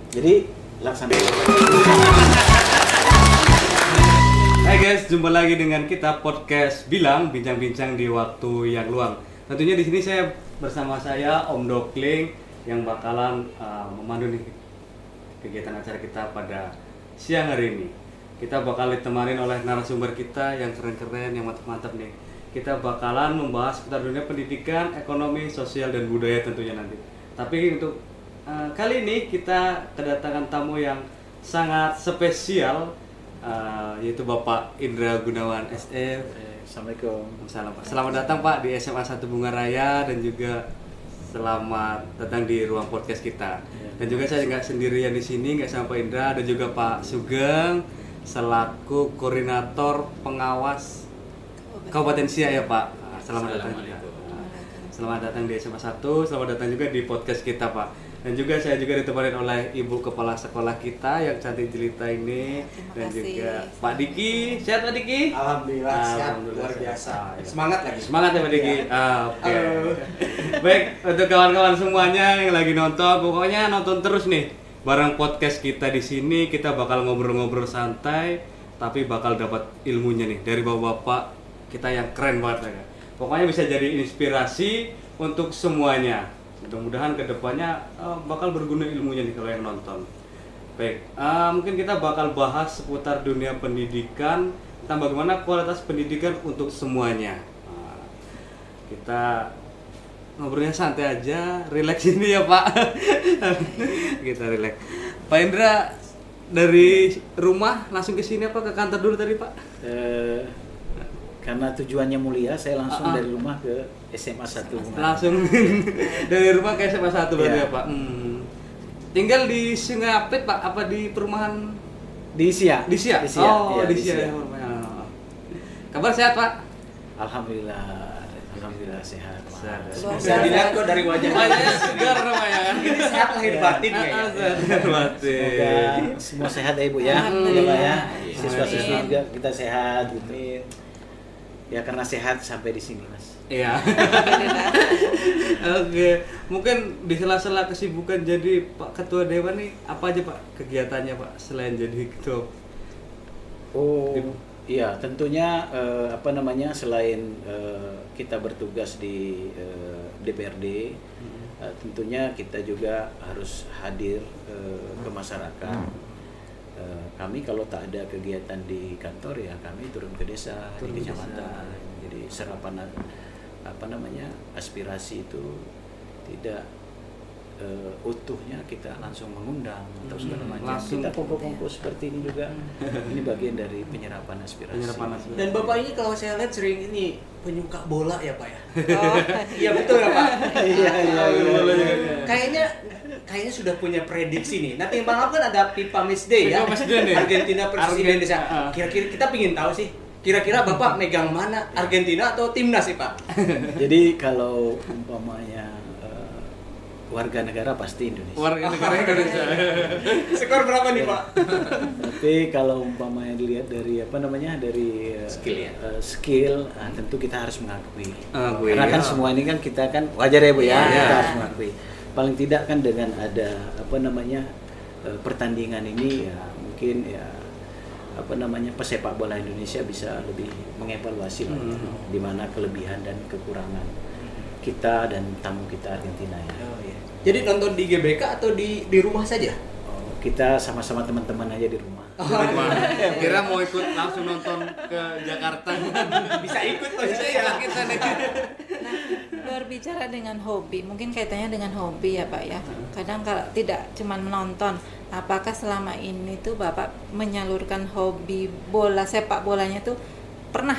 Jadi laksanakan. Hai guys, jumpa lagi dengan kita podcast Bilang, bincang-bincang di waktu yang luang. Tentunya di sini saya bersama saya Om Dokling yang bakalan memandu nih kegiatan acara kita pada siang hari ini. Kita bakal ditemani oleh narasumber kita yang keren-keren, yang mantap-mantap nih. Kita bakalan membahas seputar dunia pendidikan, ekonomi, sosial, dan budaya tentunya nanti. Tapi untuk kali ini kita kedatangan tamu yang sangat spesial, yaitu Bapak Indra Gunawan SM. Assalamualaikum. Salam Pak. Selamat datang Pak di SMA 1 Bunga Raya dan juga selamat datang di ruang podcast kita. Dan juga saya nggak sendirian di sini, nggak sama Pak Indra, ada juga Pak Sugeng selaku koordinator pengawas Kabupaten Siak ya Pak. Selamat datang juga. Selamat datang di SMA 1, selamat datang juga di podcast kita Pak. Dan juga saya juga ditemani oleh Ibu Kepala Sekolah kita yang cantik jelita ini. Dan juga Pak Diki. Sehat Pak Diki? Alhamdulillah sehat, luar biasa. Semangat lagi. Semangat ya Pak Diki? Oke. Baik, untuk kawan-kawan semuanya yang lagi nonton, pokoknya nonton terus nih. Bareng podcast kita di sini, kita bakal ngobrol-ngobrol santai, tapi bakal dapat ilmunya nih dari bapak-bapak kita yang keren banget ya. Pokoknya bisa jadi inspirasi untuk semuanya. Mudah-mudahan kedepannya bakal berguna ilmunya nih kalau yang nonton. Baik, mungkin kita bakal bahas seputar dunia pendidikan, tentang bagaimana kualitas pendidikan untuk semuanya. Kita ngobrolnya santai aja, relax ini ya Pak. Kita relax. Pak Indra dari rumah langsung ke sini apa ke kantor dulu tadi Pak? Karena tujuannya mulia, saya langsung dari rumah ke SMA 1. Langsung dari rumah ke SMA 1 berarti ya Pak? Tinggal di Sungai Apit Pak? Apa di perumahan? Di Siak. Di Siak? Oh, di Siak. Kabar sehat Pak? Alhamdulillah sehat. Bisa dilihat kok dari wajahnya segar namanya kan? Ini sehat lahir batin ya. Sehat batin. Semoga semua sehat ya Ibu ya. Alhamdulillah. Ya, siswa-siswi juga kita sehat gitu. Ya karena sehat sampai di sini Mas. Iya. Oke, mungkin di sela-sela kesibukan jadi Pak Ketua Dewan nih apa aja Pak kegiatannya Pak selain jadi ketua? Oh, iya tentunya selain kita bertugas di DPRD, tentunya kita juga harus hadir ke masyarakat. Kami kalau tak ada kegiatan di kantor ya kami turun ke desa, di kecamatan. Jadi serapan aspirasi itu tidak utuhnya kita langsung mengundang atau segala macam. Kita kumpul-kumpul seperti ini juga. Ini bagian dari penyerapan aspirasi. Dan Bapak ini kalau saya lihat sering ini penyuka bola ya Pak ya. Iya betul ya Pak. Iya. Kayaknya sudah punya prediksi nih. Nanti malam kan ada FIFA Match Day ya. Nih. Argentina versus Indonesia. Kira-kira kita pingin tahu sih. Kira-kira Bapak megang mana? Argentina atau timnas sih Pak? Jadi kalau umpamanya warga negara pasti Indonesia. Warga negara Indonesia. Skor berapa nih Pak? Tapi kalau umpamanya dilihat dari skill ya. Skill, tentu kita harus mengakui. Karena Kan semua ini kan kita kan wajar ya Bu ya, Iya. kita harus mengakui. Paling tidak kan dengan ada pertandingan ini ya mungkin ya pesepak bola Indonesia bisa lebih mengevaluasi di mana kelebihan dan kekurangan kita dan tamu kita Argentina ya. Oh, iya. Jadi nonton di GBK atau di rumah saja? Kita sama-sama teman-teman aja di rumah. Kira mau ikut langsung nonton ke Jakarta. Bisa ikut loh kita nih. Nah, berbicara dengan hobi, mungkin kaitannya dengan hobi ya Pak ya. Kadang kalau tidak cuma menonton, apakah selama ini tuh Bapak menyalurkan hobi bola sepak bolanya tuh pernah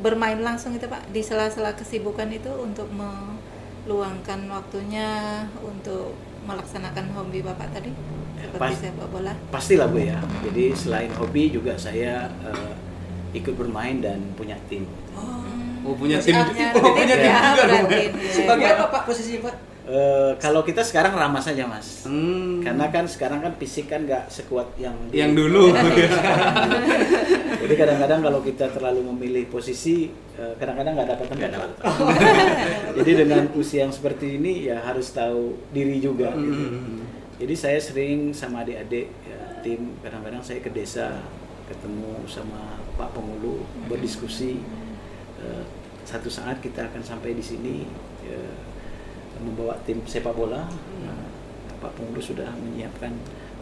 bermain langsung itu Pak di sela-sela kesibukan itu untuk meluangkan waktunya untuk melaksanakan hobi Bapak tadi seperti sepak bola? Pastilah Bu ya. Jadi selain hobi juga saya ikut bermain dan punya tim. Punya tim. Punya tim juga dong. Sebagai apa Pak posisinya Pak? Kalau kita sekarang ramah saja Mas. Karena kan sekarang kan fisik kan nggak sekuat yang dulu. Jadi kadang-kadang kalau kita terlalu memilih posisi, kadang-kadang nggak dapat tempat. Jadi dengan usia yang seperti ini ya harus tahu diri juga. Gitu. Jadi saya sering sama adik-adik ya, tim, kadang-kadang saya ke desa ketemu sama Pak Pengulu berdiskusi. Satu saat kita akan sampai di sini membawa tim sepak bola. Pak Pengulu sudah menyiapkan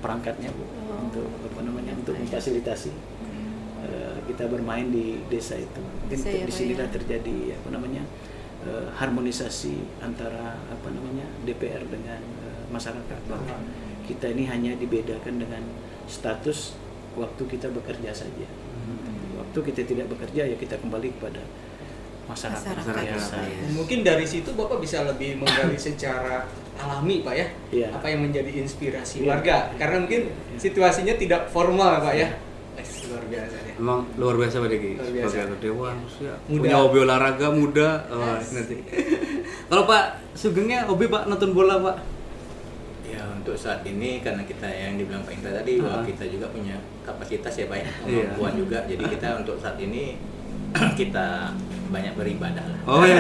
perangkatnya Bu untuk untuk memfasilitasi kita bermain di desa itu. Mungkin di sinilah terjadi harmonisasi antara DPR dengan masyarakat, bahwa kita ini hanya dibedakan dengan status waktu kita bekerja saja. Waktu kita tidak bekerja ya kita kembali kepada masyarakat. Mungkin dari situ Bapak bisa lebih menggali secara alami Pak ya, apa yang menjadi inspirasi warga, karena mungkin situasinya tidak formal Pak ya. Luar biasa ya. Emang luar biasa Pak Deki. Sebagai dewan punya hobi olahraga muda. Nanti. Kalau Pak Sugengnya hobi Pak nonton bola Pak? Ya untuk saat ini karena kita yang dibilang Pak Indra tadi bahwa kita juga punya kapasitas ya Pak ya, kemampuan juga. Jadi kita untuk saat ini kita banyak beribadah lah. Oh iya.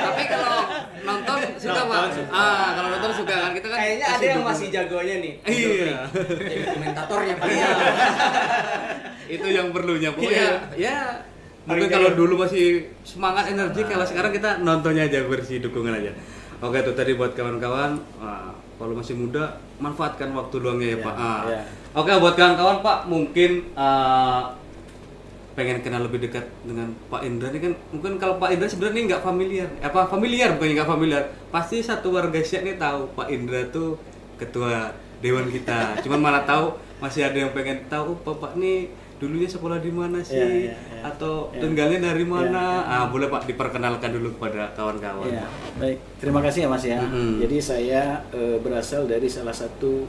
Tapi kalau nonton suka Pak. Kalau nonton suka kan kita kan. Kayaknya ada yang masih jagonya nih. Iya. Jadi komentatornya Pak. Itu yang perlunya pokoknya. Ya. Mungkin kalau dulu masih semangat energi, kalau sekarang kita nontonnya aja, bersih dukungan aja. Oke, itu tadi buat kawan-kawan. Kalau masih muda, manfaatkan waktu luangnya ya Pak. Oke, buat kawan-kawan Pak, mungkin pengen kenal lebih dekat dengan Pak Indra ini kan, mungkin kalau Pak Indra sebenarnya ini nggak familiar, bukannya nggak familiar, pasti satu warga Siak ini tahu Pak Indra tuh ketua dewan kita. Cuman mana tahu masih ada yang pengen tahu Bapak nih dulunya sekolah di mana sih, atau tinggalnya dari mana. Boleh Pak diperkenalkan dulu kepada kawan-kawan. Baik, terima kasih ya Mas ya. Jadi saya berasal dari salah satu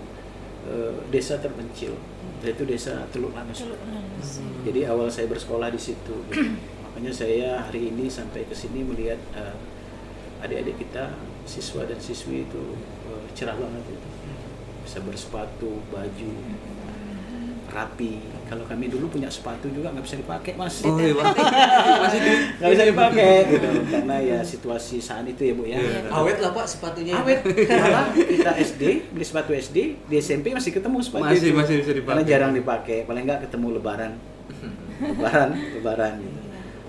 desa terpencil, yaitu desa Teluk Lanus. Jadi awal saya bersekolah di situ. Makanya saya hari ini sampai ke sini melihat adik-adik kita, siswa dan siswi itu cerah banget itu. Bisa bersepatu, baju rapi. Kalau kami dulu punya sepatu juga nggak bisa dipakai Mas. Oh iya Pak. Masih nggak bisa dipakai gitu. Karena ya situasi saat itu ya Bu ya. Awet lah Pak sepatunya. Awet. Malah kita SD beli sepatu SD, di SMP masih ketemu sepatu masih itu. Bisa dipakai. Karena jarang dipakai, paling nggak ketemu lebaran gitu.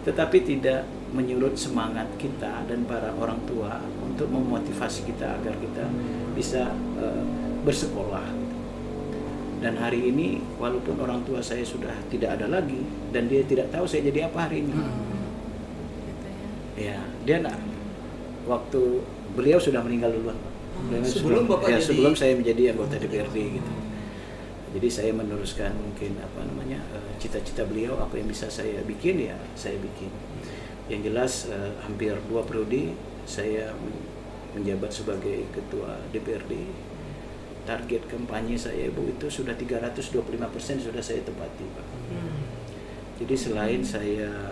Tetapi tidak menyurut semangat kita dan para orang tua untuk memotivasi kita agar kita bisa bersekolah. Dan hari ini walaupun orang tua saya sudah tidak ada lagi dan dia tidak tahu saya jadi apa hari ini. Ya, dia waktu beliau sudah meninggal duluan. Sebelum Bapak sebelum saya menjadi anggota DPRD gitu. Jadi saya meneruskan mungkin cita-cita beliau, apa yang bisa saya bikin ya saya bikin. Yang jelas hampir 2 periode saya menjabat sebagai ketua DPRD. Target kampanye saya Bu itu sudah 325% sudah saya tepati Pak. Jadi selain saya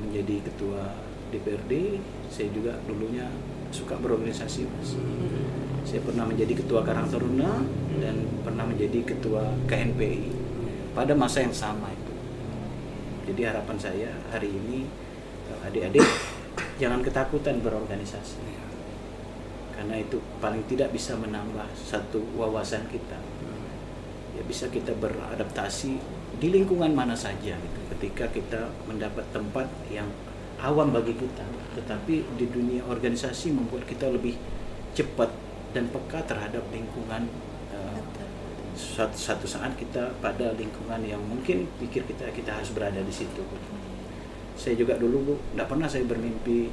menjadi ketua DPRD, saya juga dulunya suka berorganisasi Mas. Saya pernah menjadi ketua Karang Taruna dan pernah menjadi ketua KNPI pada masa yang sama itu. Jadi harapan saya hari ini adik-adik jangan ketakutan berorganisasi. Karena itu paling tidak bisa menambah satu wawasan kita. Ya bisa kita beradaptasi di lingkungan mana saja gitu. Ketika kita mendapat tempat yang awam bagi kita, tetapi di dunia organisasi membuat kita lebih cepat dan peka terhadap lingkungan. Suatu saat kita pada lingkungan yang mungkin pikir kita harus berada di situ. Saya juga dulu Bu, tidak pernah saya bermimpi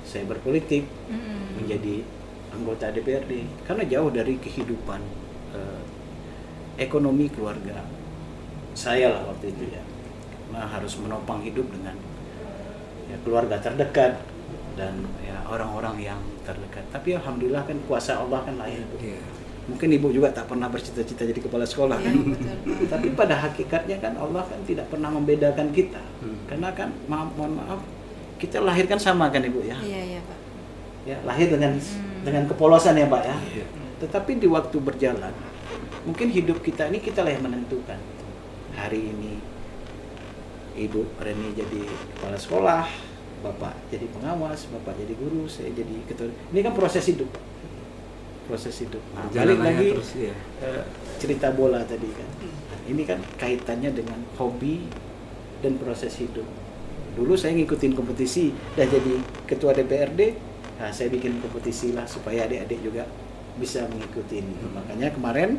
saya berpolitik menjadi anggota DPRD karena jauh dari kehidupan ekonomi keluarga saya lah waktu itu ya. Nah, harus menopang hidup dengan keluarga terdekat dan ya orang-orang yang terdekat. Tapi alhamdulillah kan kuasa Allah kan lain Bu. Mungkin Ibu juga tak pernah bercita-cita jadi kepala sekolah kan. Tapi pada hakikatnya kan Allah kan tidak pernah membedakan kita. Karena kan mohon maaf kita lahirkan sama kan Ibu ya. Iya Pak. Ya, lahir dengan kepolosan ya Pak ya. Tetapi di waktu berjalan mungkin hidup kita ini kita lah yang menentukan. Hari ini Ibu Reni jadi kepala sekolah, Bapak jadi pengawas, Bapak jadi guru, saya jadi ketua. Ini kan proses hidup. proses hidup. Nah, Jalan balik lagi terus, ya. cerita bola tadi kan. Ini kan kaitannya dengan hobi dan proses hidup. Dulu saya ngikutin kompetisi, udah jadi ketua DPRD, nah saya bikin kompetisi lah supaya adik-adik juga bisa mengikuti. Makanya kemarin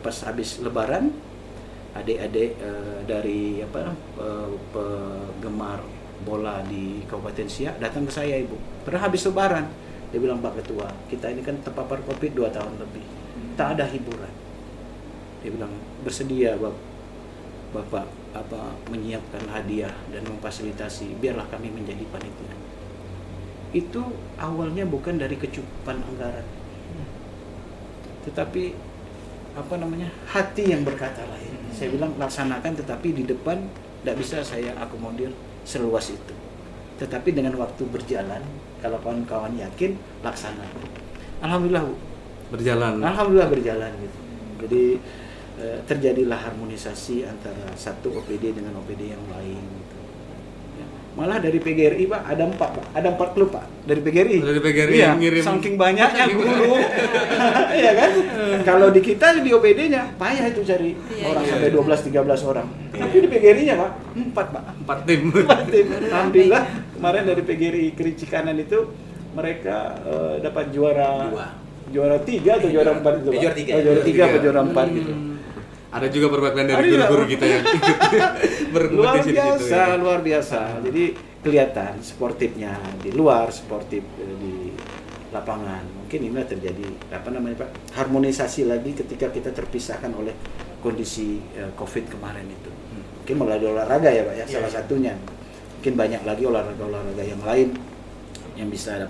pas habis Lebaran, adik-adik dari penggemar bola di Kabupaten Siak datang ke saya, Ibu. Padahal habis Lebaran, dia bilang, Pak Ketua, kita ini kan terpapar COVID 2 tahun lebih, tak ada hiburan. Dia bilang, bersedia Bapak menyiapkan hadiah dan memfasilitasi, biarlah kami menjadi panitia. Itu awalnya bukan dari kecukupan anggaran, tetapi hati yang berkata lain. Saya bilang laksanakan, tetapi di depan tidak bisa saya akomodir seluas itu. Tetapi dengan waktu berjalan, kalau kawan-kawan yakin, laksanakan. Alhamdulillah, Bu. Alhamdulillah berjalan gitu. Jadi terjadilah harmonisasi antara satu OPD dengan OPD yang lain gitu. Ya. Malah dari PGRI, Pak, ada 4 klub, Pak, dari PGRI. Dari PGRI iya, ngirim saking banyaknya guru. Iya kan? Kalau di kita di OPD-nya payah itu cari orang sampai 12-13 orang. Tapi di PGRI-nya, Pak, 4 tim. Alhamdulillah kemarin dari PGRI Kerinci Kanan itu mereka dapat juara 3 atau juara 4 itu, Pak? Juara 3 atau juara 4 gitu. Ada juga perwakilan dari guru-guru kita yang ikut berkompetisi di situ. Luar biasa. Jadi kelihatan sportifnya di luar, sportif di lapangan. Mungkin ini terjadi Pak, harmonisasi lagi ketika kita terpisahkan oleh kondisi COVID kemarin itu. Mungkin melalui olahraga ya, Pak ya, salah satunya. Mungkin banyak lagi olahraga yang lain yang bisa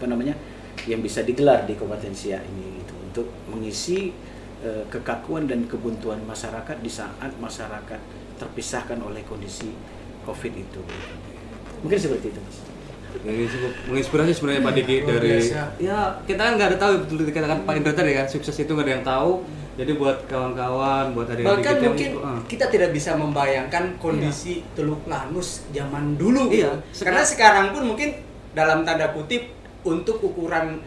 yang bisa digelar di Kabupaten Siak ini gitu, untuk mengisi kekakuan dan kebuntuan masyarakat di saat masyarakat terpisahkan oleh kondisi COVID itu. Mungkin seperti itu, Mas. Ini cukup menginspirasi sebenarnya Pak Diki dari ya kita kan nggak ada tahu, betul dikatakan Pak Indra tadi kan, sukses itu nggak ada yang tahu. Jadi buat kawan-kawan, buat adik-adik bahkan kita mungkin kita tidak bisa membayangkan kondisi Teluk Lanus zaman dulu gitu. Karena sekarang pun mungkin dalam tanda kutip untuk ukuran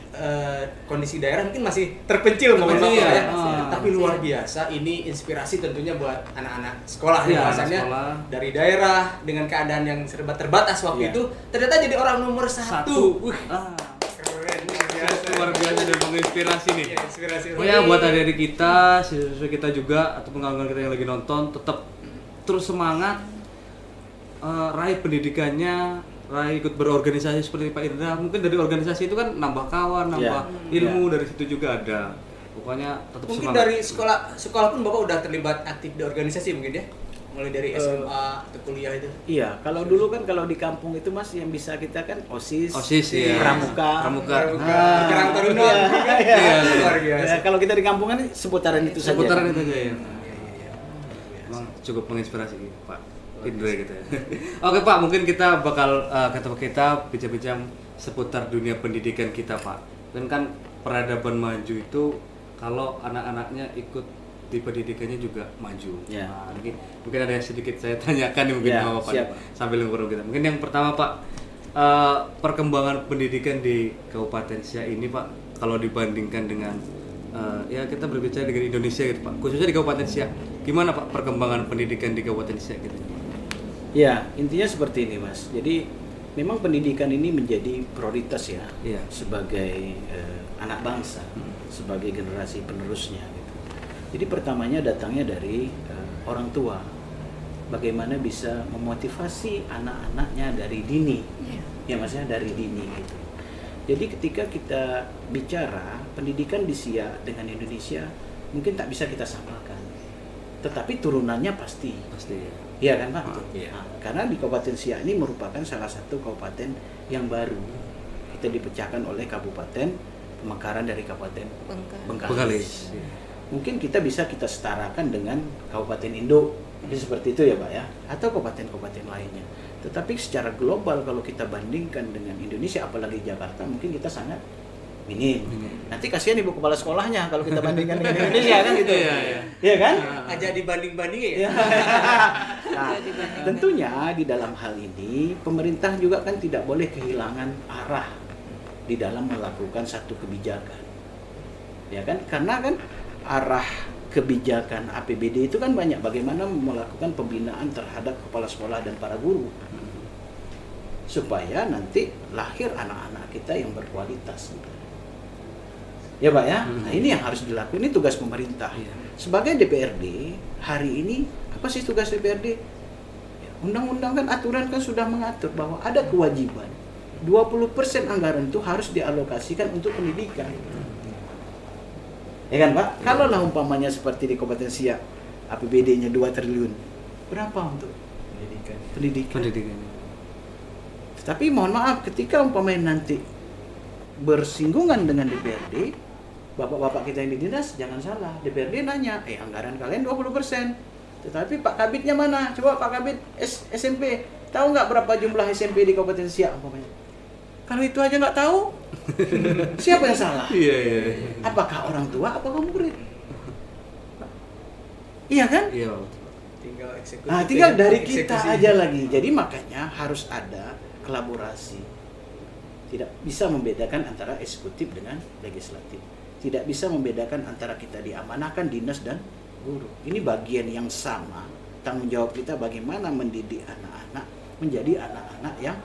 kondisi daerah mungkin masih terpencil ya. Tapi luar biasa, ini inspirasi tentunya buat anak-anak sekolah bahasanya dari daerah dengan keadaan yang serba terbatas waktu itu ternyata jadi orang nomor 1. Keren, luar biasa dan menginspirasi nih. Inspirasi. Pokoknya buat adik-adik kita, siswa kita juga atau pengalaman kita yang lagi nonton, tetap terus semangat, raih pendidikannya, ikut berorganisasi seperti Pak Indra. Mungkin dari organisasi itu kan nambah kawan, nambah ilmu, dari situ juga ada. Pokoknya tetap mungkin semangat. dari sekolah pun Bapak udah terlibat aktif di organisasi mungkin ya? Mulai dari SMA atau kuliah itu. Iya, kalau dulu kan kalau di kampung itu, Mas, yang bisa kita kan OSIS ya. Pramuka. Karang Taruna. Luar biasa. Kalau kita di kampungan seputaran itu saja. Seputaran itu aja ya. Emang cukup menginspirasi Pak Indra gitu ya. Oke Pak, mungkin kita bakal kita bincang-bincang seputar dunia pendidikan kita, Pak. Dan kan peradaban maju itu kalau anak-anaknya ikut di pendidikannya juga maju. Nah, mungkin ada yang sedikit saya tanyakan nih mungkin sama Pak sambil ngobrol kita. Mungkin yang pertama Pak, perkembangan pendidikan di Kabupaten Siak ini Pak, kalau dibandingkan dengan ya kita berbicara dengan Indonesia gitu Pak, khususnya di Kabupaten Siak, gimana Pak perkembangan pendidikan di Kabupaten Siak gitu? Ya, intinya seperti ini, Mas. Jadi memang pendidikan ini menjadi prioritas ya, sebagai anak bangsa, sebagai generasi penerusnya gitu. Jadi pertamanya datangnya dari orang tua. Bagaimana bisa memotivasi anak-anaknya dari dini. Ya Mas ya, dari dini gitu. Jadi ketika kita bicara pendidikan di Siak dengan Indonesia, mungkin tak bisa kita samakan. Tetapi turunannya pasti. Iya kan Pak? Nah, karena di Kabupaten Siak ini merupakan salah satu kabupaten yang baru. Kita dipecahkan oleh Kabupaten Pemekaran dari Kabupaten Bengkalis. Mungkin kita bisa setarakan dengan Kabupaten Induk, seperti itu ya Pak ya, atau kabupaten-kabupaten lainnya. Tetapi secara global kalau kita bandingkan dengan Indonesia, apalagi Jakarta, mungkin kita sangat minim. Nanti kasihan ibu kepala sekolahnya kalau kita bandingkan dengan Indonesia kan gitu. Iya kan? Aja dibanding-bandingin ya. Nah, tentunya di dalam hal ini pemerintah juga kan tidak boleh kehilangan arah di dalam melakukan satu kebijakan. Ya kan? Karena kan arah kebijakan APBD itu kan banyak, bagaimana melakukan pembinaan terhadap kepala sekolah dan para guru supaya nanti lahir anak-anak kita yang berkualitas. Ya Pak ya, nah ini yang harus dilakukan, ini tugas pemerintah. Sebagai DPRD, hari ini apa sih tugas DPRD? Undang-undang kan, aturan kan sudah mengatur bahwa ada kewajiban 20% anggaran itu harus dialokasikan untuk pendidikan. Ya kan Pak? Kalaulah umpamanya seperti di Kabupaten Siak, APBD-nya 2 triliun, berapa untuk pendidikan? Tapi mohon maaf, ketika umpamanya nanti bersinggungan dengan DPRD, bapak-bapak kita yang di dinas, jangan salah, DPRD nanya, anggaran kalian 20%, tetapi Pak Kabitnya mana? Coba Pak Kabit SMP, tahu nggak berapa jumlah SMP di Kabupaten Siak umpamanya? Kalau itu aja nggak tahu, siapa yang salah? Apakah orang tua, apakah murid? Iya kan? Iya. Tinggal eksekusi. Nah, tinggal dari kita aja lagi. Jadi makanya harus ada kolaborasi. Tidak bisa membedakan antara eksekutif dengan legislatif. Tidak bisa membedakan antara kita diamanahkan dinas dan guru. Ini bagian yang sama. Tanggung jawab kita bagaimana mendidik anak-anak menjadi anak-anak yang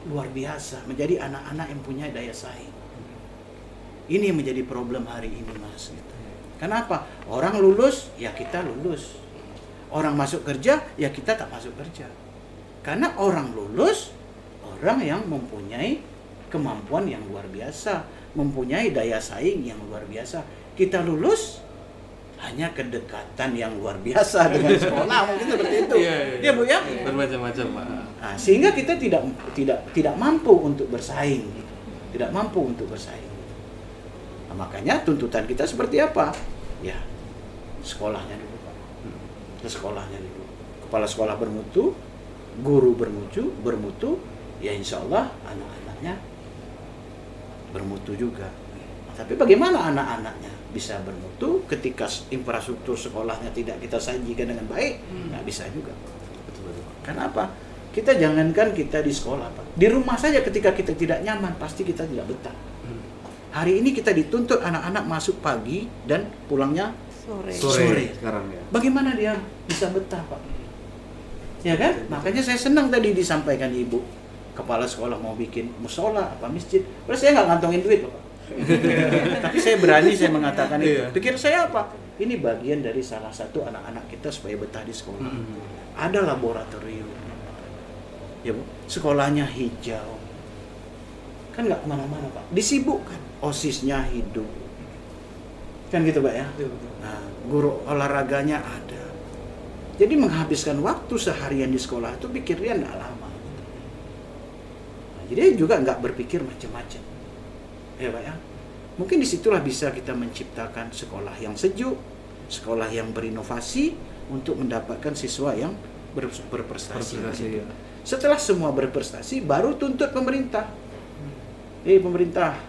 luar biasa, menjadi anak-anak yang punya daya saing. Ini yang menjadi problem hari ini, Mas. Kenapa? Orang lulus, ya kita lulus. Orang masuk kerja, ya kita tak masuk kerja. Karena orang lulus, orang yang mempunyai kemampuan yang luar biasa, mempunyai daya saing yang luar biasa. Kita lulus hanya kedekatan yang luar biasa dengan sekolah, mungkin seperti itu. Iya Bu ya. Bermacam-macam Pak. Nah, sehingga kita tidak mampu untuk bersaing, tidak mampu untuk bersaing. Nah, makanya tuntutan kita seperti apa? Ya, sekolahnya dulu Pak. Sekolahnya dulu. Kepala sekolah bermutu, guru bermutu, ya insya Allah anak-anaknya bermutu juga. Tapi bagaimana anak-anaknya bisa bermutu ketika infrastruktur sekolahnya tidak kita sajikan dengan baik? Nggak bisa juga. Betul-betul. Kenapa? Kita jangankan kita di sekolah, Pak. Di rumah saja ketika kita tidak nyaman, pasti kita tidak betah. Hari ini kita dituntut anak-anak masuk pagi dan pulangnya sore. Sekarang ya. Bagaimana dia bisa betah, Pak? Ya kan? Makanya saya senang tadi disampaikan Ibu. Kepala sekolah mau bikin musola apa masjid. Padahal saya nggak ngantongin duit loh Pak. Tapi saya berani saya mengatakan itu. Pikir saya apa? Ini bagian dari salah satu anak-anak kita supaya betah di sekolah. Ada laboratorium. Ya Bu, sekolahnya hijau. Kan nggak kemana-mana Pak. Disibukkan. OSIS-nya hidup. Kan gitu Pak ya? Nah, guru olahraganya ada. Jadi menghabiskan waktu seharian di sekolah itu pikirnya nggak lama. Jadi juga nggak berpikir macam-macam, ya Pak ya. Mungkin disitulah bisa kita menciptakan sekolah yang sejuk, sekolah yang berinovasi untuk mendapatkan siswa yang berprestasi. Ya. Setelah semua berprestasi, baru tuntut pemerintah. Pemerintah,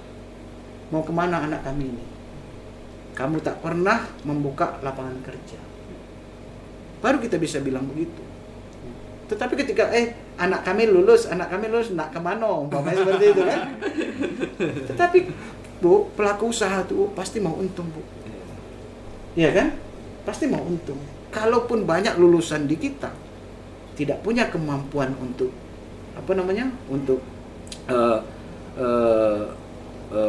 mau kemana anak kami ini? Kamu tak pernah membuka lapangan kerja. Baru kita bisa bilang begitu. Tetapi ketika anak kami lulus, nak kemana? Umpamanya seperti itu kan. Tetapi Bu, pelaku usaha tuh pasti mau untung Bu. Iya kan? Pasti mau untung. Kalaupun banyak lulusan di kita tidak punya kemampuan untuk untuk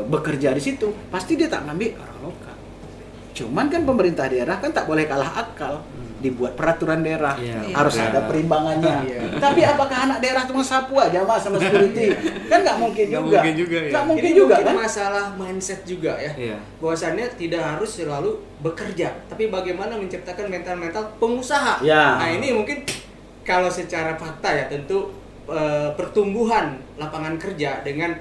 bekerja di situ, pasti dia tak ngambil orang lokal. Cuman kan pemerintah daerah kan tak boleh kalah akal. Dibuat peraturan daerah, harus ada perimbangannya. Tapi apakah anak daerah cuma sapu aja Mas sama security? Kan nggak mungkin juga. Nggak mungkin juga kan? Masalah mindset juga ya. Bahwasannya tidak harus selalu bekerja, tapi bagaimana menciptakan mental pengusaha. Nah ini mungkin kalau secara fakta ya tentu pertumbuhan lapangan kerja dengan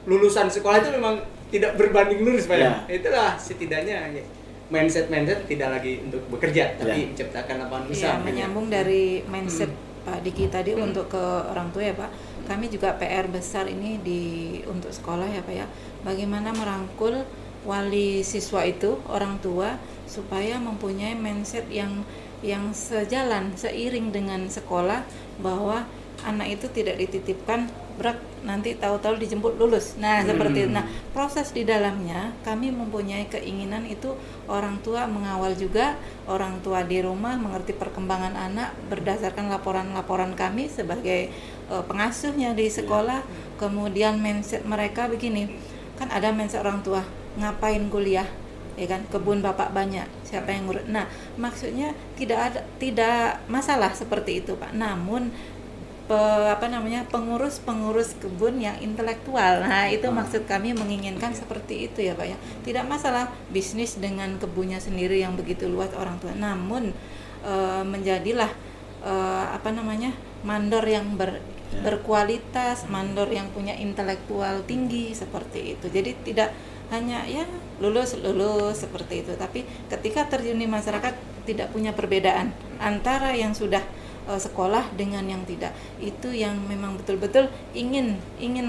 lulusan sekolah itu memang tidak berbanding lurus Pak ya. Itulah setidaknya mindset tidak lagi untuk bekerja tapi menciptakan lapangan usaha. Menyambung dari mindset Pak Diki tadi untuk ke orang tua ya Pak. Kami juga PR besar ini untuk sekolah ya Pak ya. Bagaimana merangkul wali siswa itu, orang tua supaya mempunyai mindset yang sejalan, seiring dengan sekolah, bahwa anak itu tidak dititipkan nanti tahu-tahu dijemput lulus. Nah, seperti itu. Nah, proses di dalamnya kami mempunyai keinginan itu orang tua mengawal juga, orang tua di rumah mengerti perkembangan anak berdasarkan laporan-laporan kami sebagai pengasuhnya di sekolah. Kemudian mindset mereka begini, kan ada mindset orang tua, ngapain kuliah? Ya kan, kebun bapak banyak, siapa yang ngurus? Nah, maksudnya tidak masalah seperti itu, Pak. Namun pengurus kebun yang intelektual. Nah, itu maksud kami menginginkan seperti itu ya, Pak ya. Tidak masalah bisnis dengan kebunnya sendiri yang begitu luas orang tua. Namun menjadilah mandor yang berkualitas, mandor yang punya intelektual tinggi seperti itu. Jadi tidak hanya ya lulus seperti itu, tapi ketika terjun di masyarakat tidak punya perbedaan antara yang sudah sekolah dengan yang tidak. Itu yang memang betul-betul ingin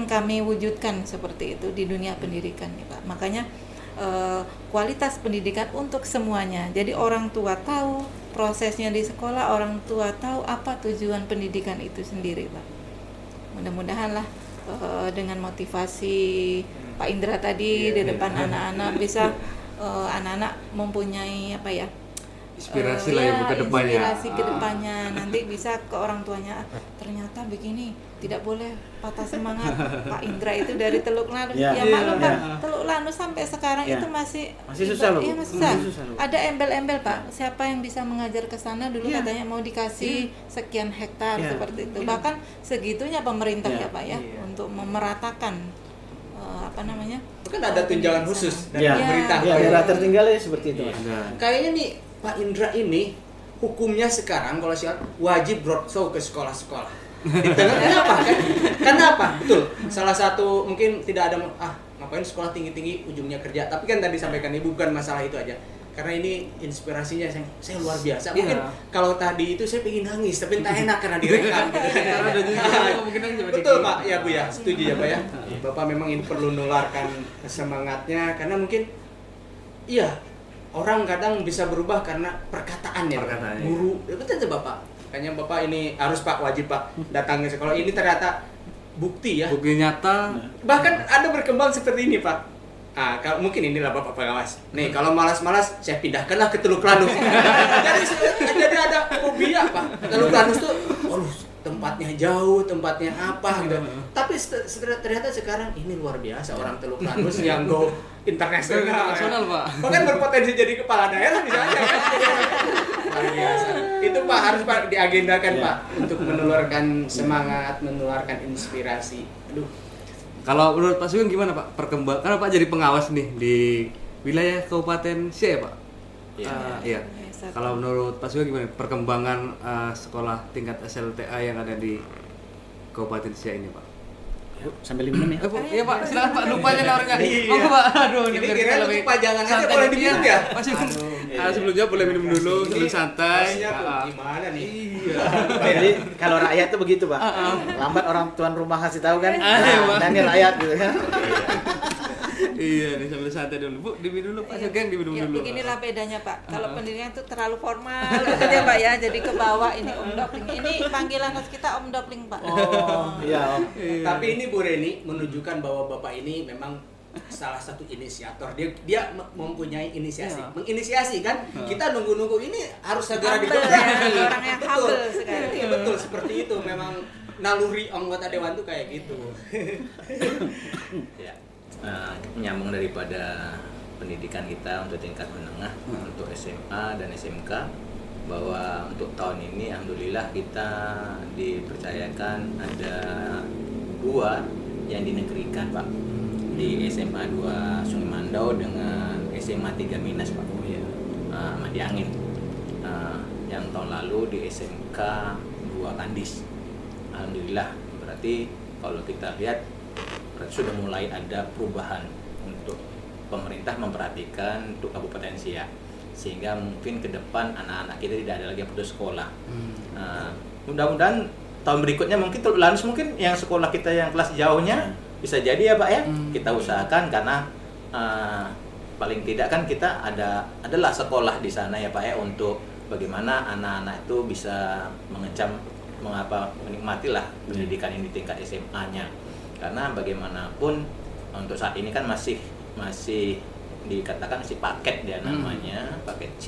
kami wujudkan seperti itu di dunia pendidikan nih, Pak. Makanya kualitas pendidikan untuk semuanya. Jadi orang tua tahu prosesnya di sekolah, orang tua tahu apa tujuan pendidikan itu sendiri, Pak. Mudah-mudahan lah dengan motivasi Pak Indra tadi di depan anak-anak bisa anak-anak mempunyai inspirasi lah ya ke depannya. Inspirasi ke depannya, nanti bisa ke orang tuanya, ternyata begini, tidak boleh patah semangat. Pak Indra itu dari Teluk Lanus, maklum Pak, Teluk Lanus sampai sekarang itu masih susah loh. Iya, masih susah. Ada embel-embel Pak, siapa yang bisa mengajar ke sana dulu katanya mau dikasih sekian hektar seperti itu. Bahkan segitunya pemerintah ya Pak ya, untuk memeratakan Bukan ada tunjangan khusus dari pemerintah. Iya, daerah tertinggalnya seperti itu. Kayaknya nih Pak Indra ini hukumnya sekarang kalau wajib broadshow ke sekolah-sekolah. Di tengah kenapa kan? Kenapa? Betul. Salah satu mungkin tidak ada ngapain sekolah tinggi-tinggi ujungnya kerja. Tapi kan tadi sampaikan Ibu bukan masalah itu aja. Karena ini inspirasinya saya luar biasa. Mungkin kalau tadi itu saya pengen nangis tapi entah enak karena direkam. Betul Pak, ya Bu ya. Setuju ya Pak ya. Bapak memang ini perlu menularkan semangatnya karena mungkin orang kadang bisa berubah karena perkataannya. Guru, betul Bapak. Kayaknya Bapak ini harus Pak, wajib Pak datang ke sekolah. Ini ternyata bukti ya. Bukti nyata. Bahkan ada berkembang seperti ini Pak. Kalau mungkin inilah Bapak pengawas. Nih, kalau malas-malas saya pindahkanlah ke Teluk Lanus. jadi ada fobia Pak. Teluk Lanus tuh, tempatnya jauh, tempatnya apa gitu. Tapi ternyata sekarang ini luar biasa orang Teluk Lanus yang go internasional Pak. Bahkan berpotensi jadi kepala daerah misalnya. Luar biasa. Itu Pak harus Pak diagendakan Pak untuk menularkan semangat, menularkan inspirasi. Kalau menurut Pak Sugeng gimana Pak perkembangan? Karena Pak jadi pengawas nih di wilayah Kabupaten Siak ya Pak. Iya. Kalau menurut Pak Sugeng gimana perkembangan sekolah tingkat SLTA yang ada di Kabupaten Siak ini Pak? Yuk, sambil minum ya. Iya Pak, silakan Pak, lupanya nawarkan. Monggo Pak. Aduh, ini kira lebih pajangan aja boleh diminum ya? Pak Sugeng. Sebelumnya boleh minum dulu, sambil santai. Gimana nih? Iya. Jadi kalau rakyat tuh begitu Pak. Lambat orang tuan rumah kasih tahu kan. Dan ini rakyat gitu kan. Iya, nih sambil santai dulu. Bu, diminum dulu Pak Sugeng, diminum dulu. Beginilah bedanya Pak. Kalau pendidikan itu terlalu formal gitu ya Pak ya. Jadi ke bawah ini Om Dopling. Ini panggilan kita Om Dopling Pak. Iya. Tapi ini Bu Reni menunjukkan bahwa Bapak ini memang salah satu inisiator. Dia mempunyai inisiasi, menginisiasi kan. Kita nunggu-nunggu ini harus segera dikerjakan. Orang yang humble sekali. Betul seperti itu. Memang naluri anggota dewan tuh kayak gitu. Ya. Menyambung daripada pendidikan kita untuk tingkat menengah, untuk SMA dan SMK, bahwa untuk tahun ini alhamdulillah kita dipercayakan ada 2 yang dinegerikan Pak, di SMA 2 Sungai Mandau dengan SMA 3 Minas Pak, Ahmad Yangin. Yang tahun lalu di SMK 2 Kandis. Alhamdulillah, berarti kalau kita lihat sudah mulai ada perubahan untuk pemerintah memperhatikan untuk Kabupaten Siak, sehingga mungkin ke depan anak-anak kita tidak ada lagi yang putus sekolah. Mudah-mudahan tahun berikutnya mungkin Teluk Lanus mungkin yang sekolah kita yang kelas jauhnya bisa jadi ya Pak ya. Kita usahakan karena paling tidak kan kita adalah sekolah di sana ya Pak ya, untuk bagaimana anak-anak itu bisa mengecam menikmatilah pendidikan ini di tingkat SMA-nya. Karena bagaimanapun untuk saat ini kan masih dikatakan si paket dia namanya, paket C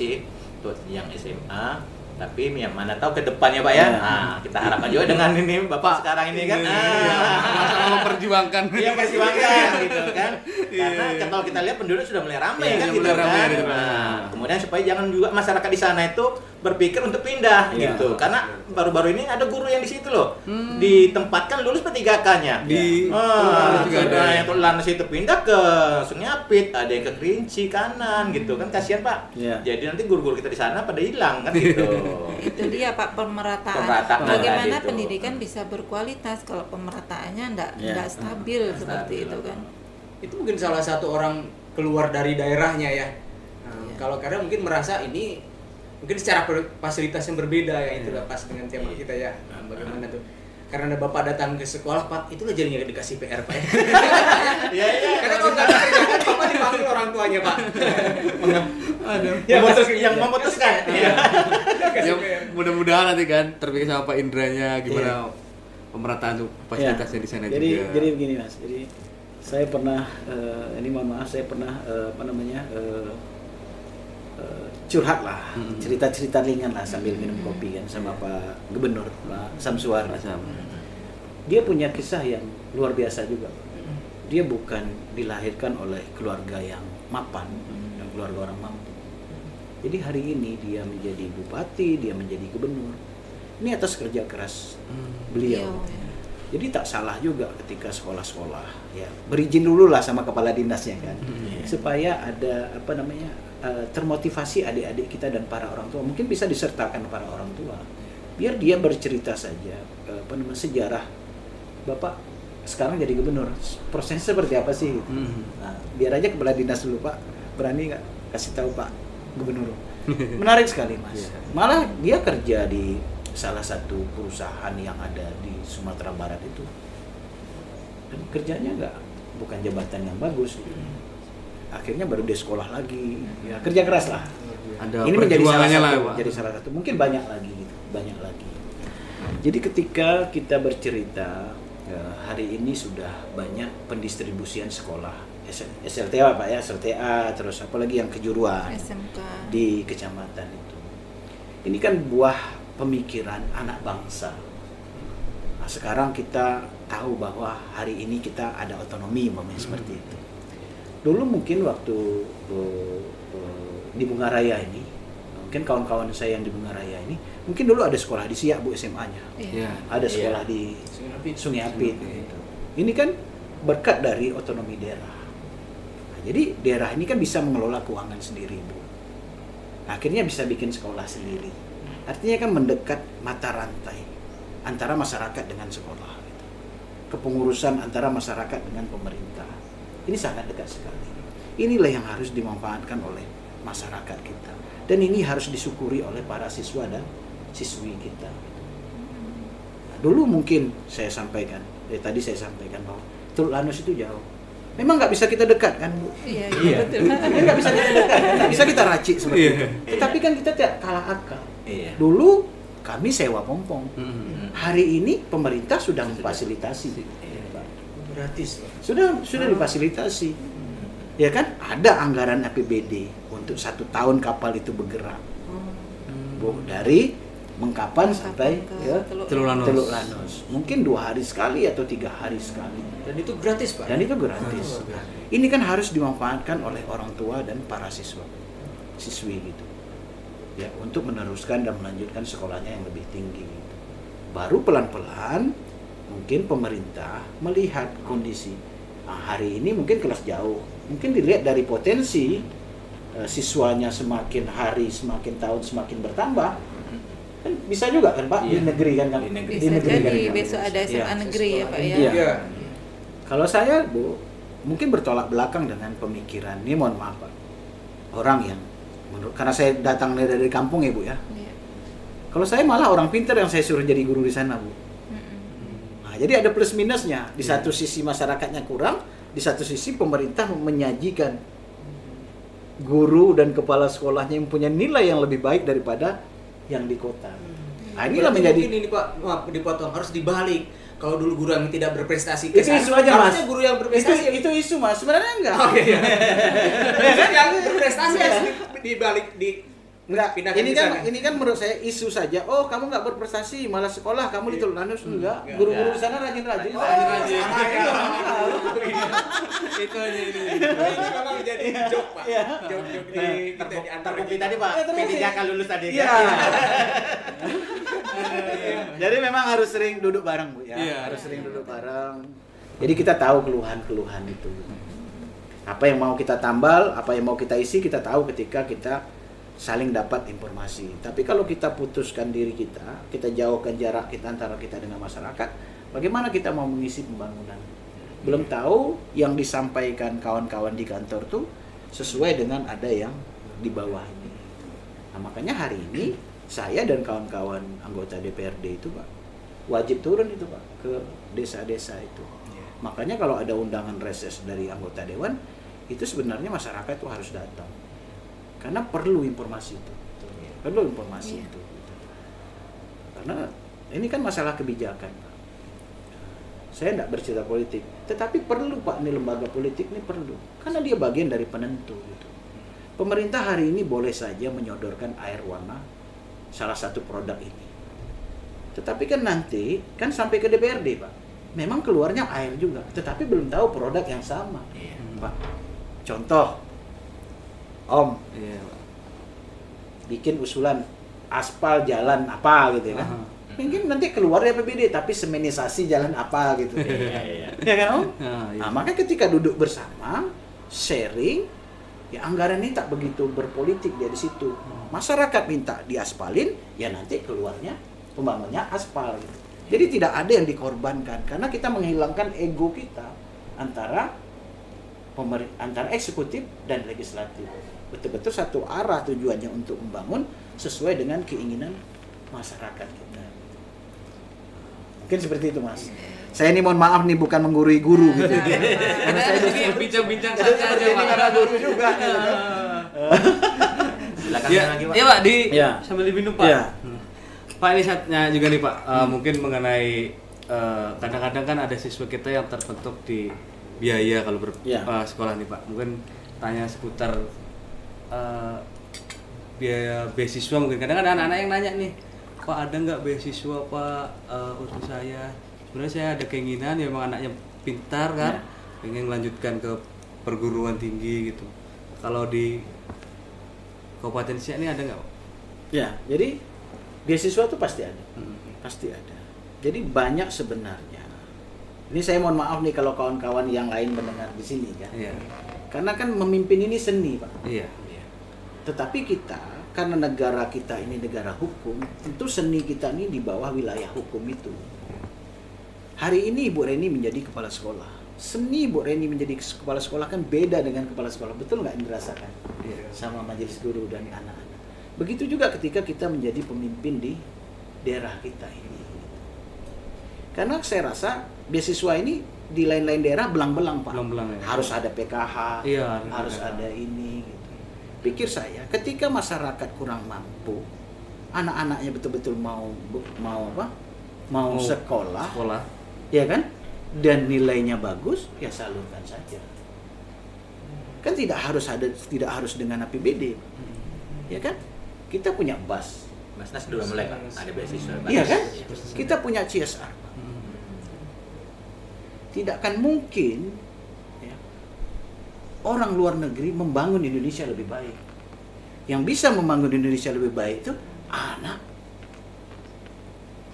untuk yang SMA. Tapi yang mana tahu ke depannya Pak ya. Nah, kita harapkan juga dengan ini Bapak sekarang ini kan sama memperjuangkan. Iya, perjuangkan gitu kan. Karena kalau kita lihat penduduk sudah mulai ramai kan gitu kan. Nah, kemudian supaya jangan juga masyarakat di sana itu berpikir untuk pindah gitu. Karena baru-baru ini ada guru yang di situ loh. Ditempatkan lulus P3K-nya. Yang Lanus itu pindah ke Sungai Apit, ada yang ke Kerinci kanan gitu kan, kasihan Pak. Jadi nanti guru-guru kita di sana pada hilang kan gitu. Itu dia Pak, pemerataan. Bagaimana pendidikan bisa berkualitas kalau pemerataannya enggak stabil seperti itu kan. Itu mungkin salah satu orang keluar dari daerahnya ya. Kalau kadang mungkin merasa ini mungkin secara fasilitas yang berbeda ya, itu pas dengan tema kita ya. Bagaimana tuh? Karena ada Bapak datang ke sekolah, Pak, itulah jadinya dikasih PR Pak ya. Iya. Karena kalau nggak kerjakan Bapak dipanggil orang tuanya Pak. Yang memutuskan. Ya, mudah-mudahan nanti kan terpikir sama Pak Indranya gimana pemerataan tuh fasilitasnya di sana juga. Jadi begini Mas. Jadi saya pernah ini mohon maaf, saya pernah curhat lah, cerita-cerita ringan lah sambil minum kopi kan sama Pak Gubernur Pak Samsuar. Dia punya kisah yang luar biasa juga. Dia bukan dilahirkan oleh keluarga yang mapan, dan keluarga orang mampu. Jadi hari ini dia menjadi bupati, dia menjadi gubernur. Ini atas kerja keras beliau. Jadi tak salah juga ketika sekolah-sekolah ya berizin dulu lah sama kepala dinasnya kan, supaya ada termotivasi adik-adik kita dan para orang tua, mungkin bisa disertakan para orang tua, biar dia bercerita saja sejarah Bapak sekarang jadi gubernur, prosesnya seperti apa sih? Nah, biar aja kepala dinas dulu Pak, berani nggak kasih tahu Pak Gubernur? Menarik sekali Mas. Malah dia kerja di salah satu perusahaan yang ada di Sumatera Barat itu, dan kerjanya bukan jabatan yang bagus. Akhirnya baru dia sekolah lagi, ya kerja keras lah. Ada ini menjadi salah satu, mungkin banyak lagi gitu, banyak lagi. Jadi ketika kita bercerita hari ini sudah banyak pendistribusian sekolah SLTA Pak ya, SLTA, terus apalagi yang kejuruan SMK di kecamatan itu. Ini kan buah pemikiran anak bangsa. Nah, sekarang kita tahu bahwa hari ini kita ada otonomi seperti itu. Dulu mungkin waktu di Bungaraya ini, mungkin kawan-kawan saya yang di Bungaraya ini, mungkin dulu ada sekolah di Siak Bu SMA-nya, ada sekolah di Sungai Apit. Gitu. Ini kan berkat dari otonomi daerah. Nah, jadi daerah ini kan bisa mengelola keuangan sendiri Bu. Akhirnya bisa bikin sekolah sendiri. Artinya kan mendekat mata rantai antara masyarakat dengan sekolah. Gitu. Kepengurusan antara masyarakat dengan pemerintah. Ini sangat dekat sekali. Inilah yang harus dimanfaatkan oleh masyarakat kita. Dan ini harus disyukuri oleh para siswa dan siswi kita. Nah, dulu mungkin saya sampaikan, tadi saya sampaikan bahwa Teluk Lanus itu jauh. Memang nggak bisa kita dekat kan Bu? Iya. Betul. Nggak bisa kita dekat, nggak bisa kita racik seperti itu. Tetapi kan kita tidak kalah akal. Dulu kami sewa pompong. Hari ini pemerintah sudah memfasilitasi. Gratis Sudah difasilitasi. Ya kan? Ada anggaran APBD untuk 1 tahun kapal itu bergerak. Bu, dari Mengkapan sampai ke Teluk Lanus. Mungkin 2 hari sekali atau 3 hari sekali. Dan itu gratis Pak? Dan itu gratis. Ini kan harus dimanfaatkan oleh orang tua dan para siswi gitu. Ya, untuk meneruskan dan melanjutkan sekolahnya yang lebih tinggi gitu. Baru pelan-pelan mungkin pemerintah melihat kondisi. Nah, hari ini mungkin kelas jauh. Mungkin dilihat dari potensi siswanya semakin hari, semakin tahun semakin bertambah. Kan bisa juga kan Pak di negeri kan? Bisa jadi besok ada SMA negeri ya Pak ya. Iya. Kalau saya Bu, mungkin bertolak belakang dengan pemikiran ini, mohon maaf Pak. Orang yang karena saya datang dari kampung ya Bu ya. Kalau saya malah orang pintar yang saya suruh jadi guru di sana Bu. Nah, jadi ada plus minusnya. Di satu sisi masyarakatnya kurang, di satu sisi pemerintah menyajikan guru dan kepala sekolahnya yang punya nilai yang lebih baik daripada yang di kota. inilah menjadi mungkin ini Pak, maaf dipotong, harus dibalik. Kalau dulu guru yang tidak berprestasi itu isu aja Mas. guru yang berprestasi itu isu Mas, sebenarnya enggak. Oke ya. Yang berprestasi harus dibalik Enggak, pindahkan ini ke kan sana. ini kan menurut saya isu saja. Oh, kamu nggak berprestasi, malah sekolah kamu ditulanus enggak. Guru-guru di sana rajin-rajin. Rajin-rajin. Itu aja ini. Ini memang jadi joke Pak. Joke di kita di antar Terbukti tadi Pak, P3K lulus tadi Iya. kan. Jadi memang harus sering duduk bareng Bu ya. Iya. Harus sering duduk bareng. Jadi kita tahu keluhan-keluhan itu. Apa yang mau kita tambal, apa yang mau kita isi, kita tahu ketika kita saling dapat informasi. Tapi kalau kita putuskan diri kita jauhkan jarak kita antara kita dengan masyarakat, bagaimana kita mau mengisi pembangunan? Belum tahu yang disampaikan kawan-kawan di kantor tuh sesuai dengan ada yang di bawah ini. Nah, makanya hari ini saya dan kawan-kawan anggota DPRD itu Pak wajib turun itu Pak ke desa-desa itu. Makanya kalau ada undangan reses dari anggota dewan itu sebenarnya masyarakat itu harus datang. Karena perlu informasi itu. Perlu informasi itu. Karena ini kan masalah kebijakan Pak. Saya tidak bercerita politik, tetapi perlu Pak, ini lembaga politik ini perlu. Karena dia bagian dari penentu gitu. Pemerintah hari ini boleh saja menyodorkan air warna salah satu produk ini. Tetapi kan nanti kan sampai ke DPRD Pak. Memang keluarnya air juga, tetapi belum tahu produk yang sama. Pak. Contoh Om, bikin usulan aspal jalan apa gitu ya kan? Mungkin nanti keluar dari APBD, tapi semenisasi jalan apa gitu. Ya kan Om? Nah, maka ketika duduk bersama, sharing, ya anggaran ini tak begitu berpolitik dia di situ. Masyarakat minta diaspalin, ya nanti keluarnya pembangunnya aspal gitu. Jadi tidak ada yang dikorbankan karena kita menghilangkan ego kita antara eksekutif dan legislatif. Betul-betul satu arah tujuannya untuk membangun sesuai dengan keinginan masyarakat kita. Mungkin seperti itu Mas. Saya ini mohon maaf nih bukan menggurui guru gitu. Karena saya bincang-bincang saja aja Pak. Karena guru juga. Silakan lagi Pak. Iya Pak, Ya. sambil diminum Pak. Ya. Pak ini saatnya juga nih Pak, mungkin mengenai kadang-kadang kan ada siswa kita yang terbentuk di biaya kalau sekolah nih Pak. Mungkin tanya seputar biaya beasiswa mungkin. Kadang ada anak-anak yang nanya nih, Pak ada nggak beasiswa Pak untuk saya? Sebenarnya saya ada keinginan ya memang anaknya pintar kan, pengen melanjutkan ke perguruan tinggi gitu. Kalau di Kabupaten Siak ini ada nggak Pak? Ya, jadi beasiswa itu pasti ada. Pasti ada. Jadi banyak sebenarnya. Ini saya mohon maaf nih kalau kawan-kawan yang lain mendengar di sini kan. Iya. Karena kan memimpin ini seni, Pak. Iya. Tetapi kita, karena negara kita ini negara hukum, tentu seni kita ini di bawah wilayah hukum itu. Hari ini Ibu Reni menjadi kepala sekolah. Seni Ibu Reni menjadi kepala sekolah kan beda dengan kepala sekolah. Betul nggak dirasakan? Iya. Sama majelis guru dan anak-anak. Begitu juga ketika kita menjadi pemimpin di daerah kita ini. Karena saya rasa beasiswa ini di lain-lain daerah belang-belang Pak. Belang-belang, ya. Harus ada PKH, Iya, harus PKH. ada ini gitu. Pikir saya, ketika masyarakat kurang mampu, anak-anaknya betul-betul mau sekolah, ya kan? Dan nilainya bagus, ya salurkan saja. Kan tidak harus dengan APBD. Ya kan? Kita punya BAS. Basnas sudah mulai Pak, ada beasiswa. Iya kan? Kita punya CSR. Tidak akan mungkin ya, orang luar negeri membangun Indonesia lebih baik. Yang bisa membangun Indonesia lebih baik itu anak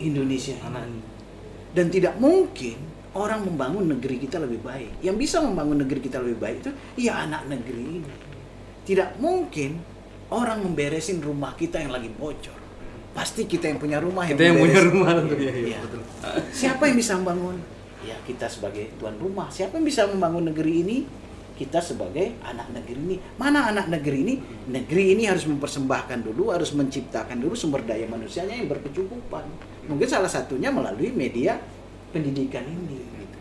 Indonesia. Dan tidak mungkin orang membangun negeri kita lebih baik. Yang bisa membangun negeri kita lebih baik itu ya anak negeri ini. Tidak mungkin orang memberesin rumah kita yang lagi bocor. Pasti kita yang punya rumah Kita yang punya rumah tentunya. Ya. Siapa yang bisa membangun? Ya kita sebagai tuan rumah. Siapa yang bisa membangun negeri ini? Kita sebagai anak negeri ini. Mana anak negeri ini? Negeri ini harus mempersembahkan dulu, harus menciptakan dulu sumber daya manusianya yang berkecukupan. Mungkin salah satunya melalui media pendidikan ini. Gitu.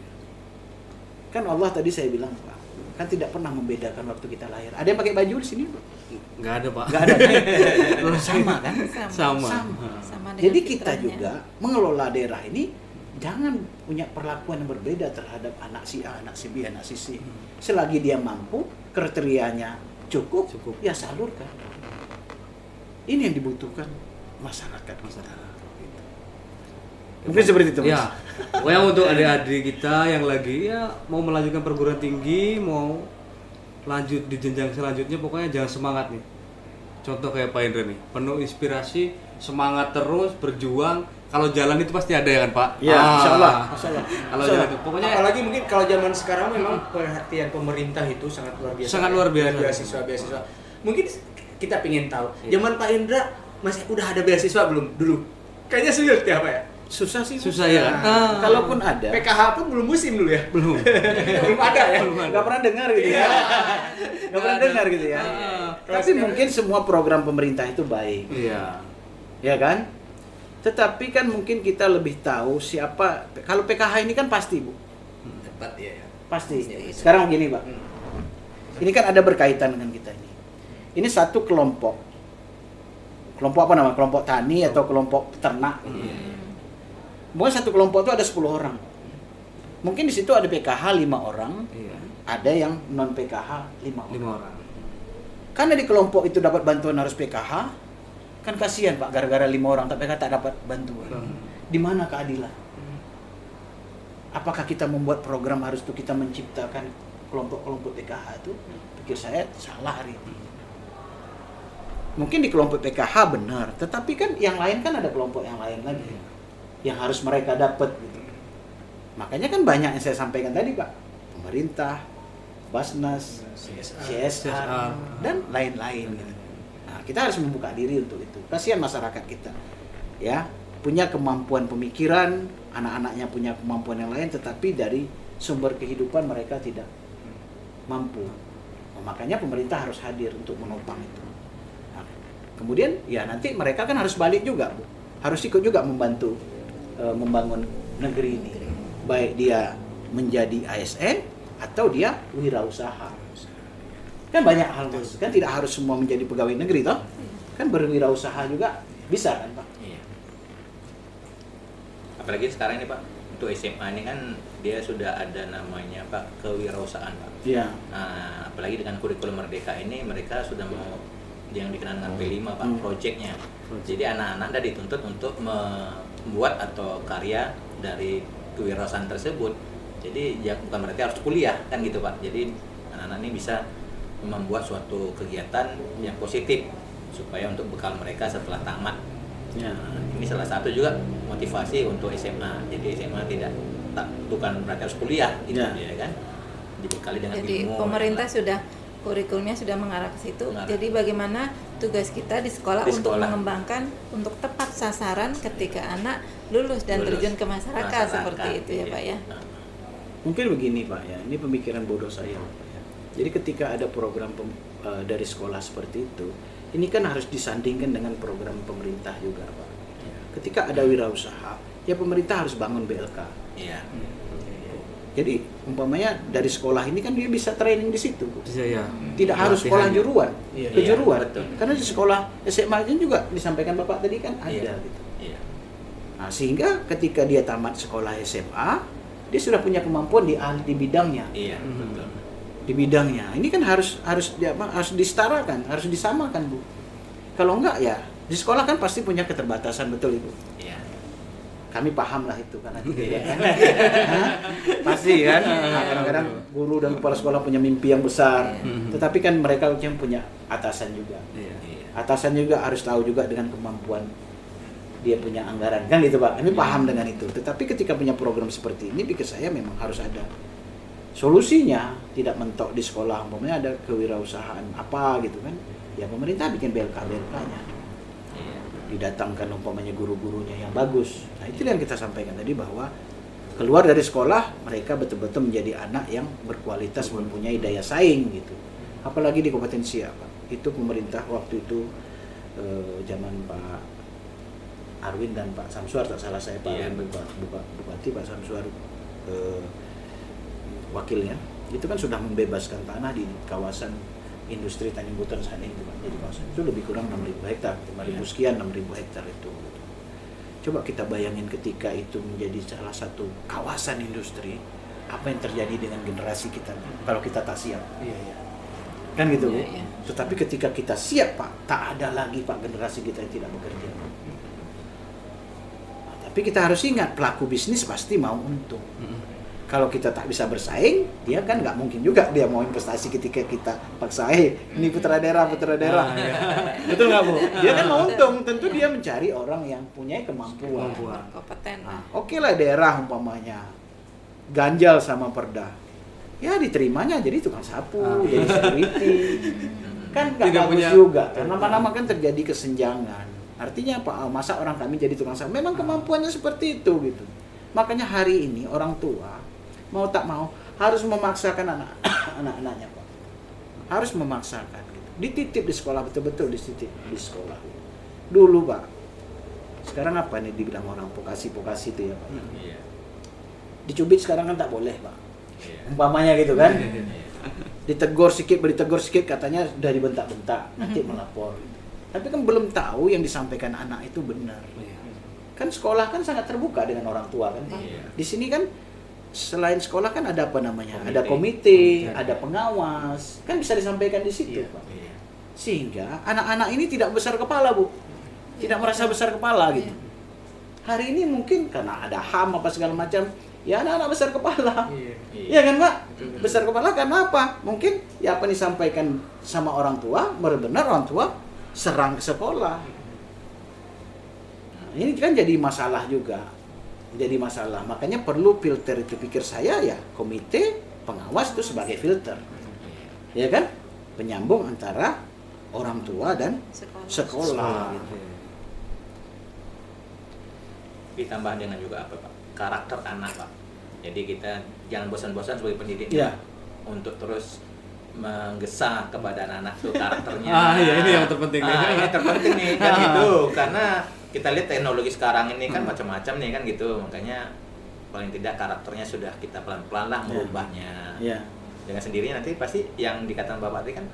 Kan Allah tadi saya bilang Pak, kan tidak pernah membedakan waktu kita lahir. Ada yang pakai baju di sini? Nggak ada, Pak. Nggak ada. Sama kan? Sama. Jadi kita juga mengelola daerah ini jangan punya perlakuan yang berbeda terhadap anak si A, anak si B, anak si C. Selagi dia mampu, kriterianya cukup. Ya salurkan. Ini yang dibutuhkan masyarakat kita. Mungkin seperti itu, Mas. Ya. Pokoknya untuk adik-adik kita yang lagi ya mau melanjutkan perguruan tinggi, mau lanjut di jenjang selanjutnya, pokoknya jangan semangat nih. Contoh kayak Pak Indra nih, penuh inspirasi, semangat terus, berjuang. Kalau jalan itu pasti ada ya kan, Pak? Ya, insya Allah. Kalau jalan itu, pokoknya apalagi mungkin kalau zaman sekarang memang perhatian pemerintah itu sangat luar biasa. Sangat luar biasa. Beasiswa. Mungkin kita pengen tahu, zaman Pak Indra masih udah ada beasiswa belum dulu? Kayaknya sulit ya, Pak ya? Susah sih. Susah ya kan? Kalaupun ada. PKH pun belum musim dulu ya? belum. Belum ada ya? Nggak pernah dengar gitu ya. Nggak pernah dengar gitu ya. Tapi mungkin semua program pemerintah itu baik. Iya. Ya kan? Tetapi kan mungkin kita lebih tahu siapa. Kalau PKH ini kan pasti, Bu. Tepat ya. Pasti. Sekarang begini, Pak. Ini kan ada berkaitan dengan kita ini. Ini satu kelompok. Kelompok apa namanya? Kelompok tani atau kelompok ternak. Mungkin satu kelompok itu ada 10 orang. Mungkin di situ ada PKH 5 orang. Iya. Ada yang non PKH 5 orang. 5 orang. Karena di kelompok itu dapat bantuan harus PKH, kan kasihan Pak, gara-gara 5 orang tapi tak dapat bantuan. Di mana keadilan? Apakah kita membuat program harus tuh kita menciptakan kelompok-kelompok PKH itu? Pikir saya salah hari ini. Mungkin di kelompok PKH benar, tetapi kan yang lain kan ada kelompok yang lain lagi yang harus mereka dapat gitu. Makanya kan banyak yang saya sampaikan tadi, Pak. Pemerintah, Basnas, CSR dan lain-lain gitu. Nah, kita harus membuka diri untuk itu. Kasihan masyarakat kita. Ya, punya kemampuan pemikiran, anak-anaknya punya kemampuan yang lain tetapi dari sumber kehidupan mereka tidak mampu. Nah, makanya pemerintah harus hadir untuk menopang itu. Nah, kemudian ya nanti mereka kan harus balik juga, Bu. Harus ikut juga membantu membangun negeri ini. Baik dia menjadi ASN atau dia wirausaha. Kan banyak hal, Mas. Kan tidak harus semua menjadi pegawai negeri toh. Kan berwirausaha juga bisa kan, Pak? Iya. Apalagi sekarang ini, Pak, untuk SMA ini kan dia sudah ada namanya, Pak, kewirausahaan, Pak. Iya. Nah, apalagi dengan kurikulum Merdeka ini mereka sudah mau yang dikenal dengan P5, Pak, proyeknya. Jadi anak-anak ada dituntut untuk membuat atau karya dari kewirausahaan tersebut. Jadi ya bukan berarti harus kuliah kan gitu, Pak. Jadi anak-anak ini bisa membuat suatu kegiatan yang positif supaya untuk bekal mereka setelah tamat. Ya. Nah, ini salah satu juga motivasi untuk SMA. Jadi SMA bukan berarti harus kuliah gitu ya kan. Dibekali dengan jadi ilmu. pemerintah sudah kurikulumnya sudah mengarah ke situ. Jadi bagaimana tugas kita di sekolah untuk mengembangkan untuk tepat sasaran ketika anak lulus dan terjun ke masyarakat seperti itu ya, Pak ya. Mungkin begini, Pak ya. Ini pemikiran bodoh saya, Pak ya. Jadi ketika ada program dari sekolah seperti itu, ini kan harus disandingkan dengan program pemerintah juga, Pak. Ketika ada wirausaha, ya pemerintah harus bangun BLK. Iya. Jadi umpamanya dari sekolah ini kan dia bisa training di situ. Bisa ya. Tidak harus sekolah juruan, kejuruan. Betul. Karena di sekolah SMA ini juga disampaikan Bapak tadi kan ada gitu. Iya. Nah, sehingga ketika dia tamat sekolah SMA, dia sudah punya kemampuan di bidangnya. Iya, betul. Di bidangnya. Ini kan harus disetarakan, harus disamakan, Bu. Kalau enggak ya di sekolah kan pasti punya keterbatasan, betul Ibu. Iya. Kami paham lah itu karena kan. Pasti kan. Nah, kadang-kadang guru dan kepala sekolah punya mimpi yang besar, tetapi kan mereka yang punya atasan juga. Atasan juga harus tahu juga dengan kemampuan dia punya anggaran kan gitu, Pak. Kami paham dengan itu. Tetapi ketika punya program seperti ini, pikir saya memang harus ada solusinya, tidak mentok di sekolah. Umpamanya ada kewirausahaan apa gitu kan. Ya pemerintah bikin BLK-nya. Didatangkan umpamanya guru-gurunya yang bagus. Nah, itu yang kita sampaikan tadi bahwa keluar dari sekolah mereka betul-betul menjadi anak yang berkualitas, mempunyai daya saing gitu. Apalagi di Kabupaten Siak, Pak. Itu pemerintah waktu itu zaman Pak Arwin dan Pak Samsuar, tak salah saya, Pak Arwin, Bupati, Pak Samsuar wakilnya. itu kan sudah membebaskan tanah di kawasan industri Tanjung Puter saat ini Pak. Jadi kawasan itu lebih kurang 6.000 hektar, 5.000 sekian 6.000 hektar itu. Coba kita bayangin ketika itu menjadi salah satu kawasan industri, apa yang terjadi dengan generasi kita kalau kita tak siap. Kan gitu, Bu. Tetapi ketika kita siap, Pak, tak ada lagi Pak generasi kita yang tidak bekerja. Nah, tapi kita harus ingat, pelaku bisnis pasti mau untung. Kalau kita tak bisa bersaing, dia kan nggak mungkin juga dia mau investasi ketika kita paksa, ini putra daerah. Betul nggak, Bu? Dia kan mau untung, tentu dia mencari orang yang punya kemampuan. Kompeten. Nah, oke lah daerah umpamanya ganjal sama perda, ya diterimanya jadi tukang sapu, jadi security, kan nggak bagus juga. Karena lama-lama kan terjadi kesenjangan. Artinya apa? Masa orang kami jadi tukang sapu? Memang kemampuannya seperti itu gitu. Makanya hari ini orang tua mau tak mau harus memaksakan anak-anaknya, Pak. Harus memaksakan gitu. Dititip di sekolah, betul-betul dititip di sekolah. Dulu, Pak. Sekarang apa nih dibilang orang vokasi itu ya, Pak? Dicubit sekarang kan tak boleh, Pak. Umpamanya gitu kan. Ditegur sedikit katanya sudah dibentak-bentak, nanti melapor. Tapi kan belum tahu yang disampaikan anak itu benar. Kan sekolah kan sangat terbuka dengan orang tua kan, Pak. Di sini kan selain sekolah kan ada apa namanya? Ada komite, ada pengawas. Kan bisa disampaikan di situ, Pak. Sehingga anak-anak ini tidak besar kepala, Bu. Tidak merasa besar kepala gitu. Hari ini mungkin karena ada HAM apa segala macam, ya anak-anak besar kepala. Iya kan, Pak? Besar kepala karena apa? Mungkin ya apa disampaikan sama orang tua, benar-benar orang tua serang ke sekolah. Nah, ini kan jadi masalah juga. Jadi masalah. Makanya perlu filter itu, pikir saya ya, komite pengawas itu sebagai filter. Ya kan? Penyambung antara orang tua dan sekolah. Gitu. Ditambah dengan juga apa, Pak? Karakter anak, Pak. Jadi kita jangan bosan-bosan sebagai pendidik untuk terus menggesa kepada anak-anak tuh karakternya. Ini yang terpenting. Ini terpenting nih kan gitu. Karena kita lihat teknologi sekarang ini kan macam-macam nih kan gitu. Makanya paling tidak karakternya sudah kita pelan-pelan lah merubahnya. Dengan sendirinya nanti pasti yang dikatakan Bapak tadi kan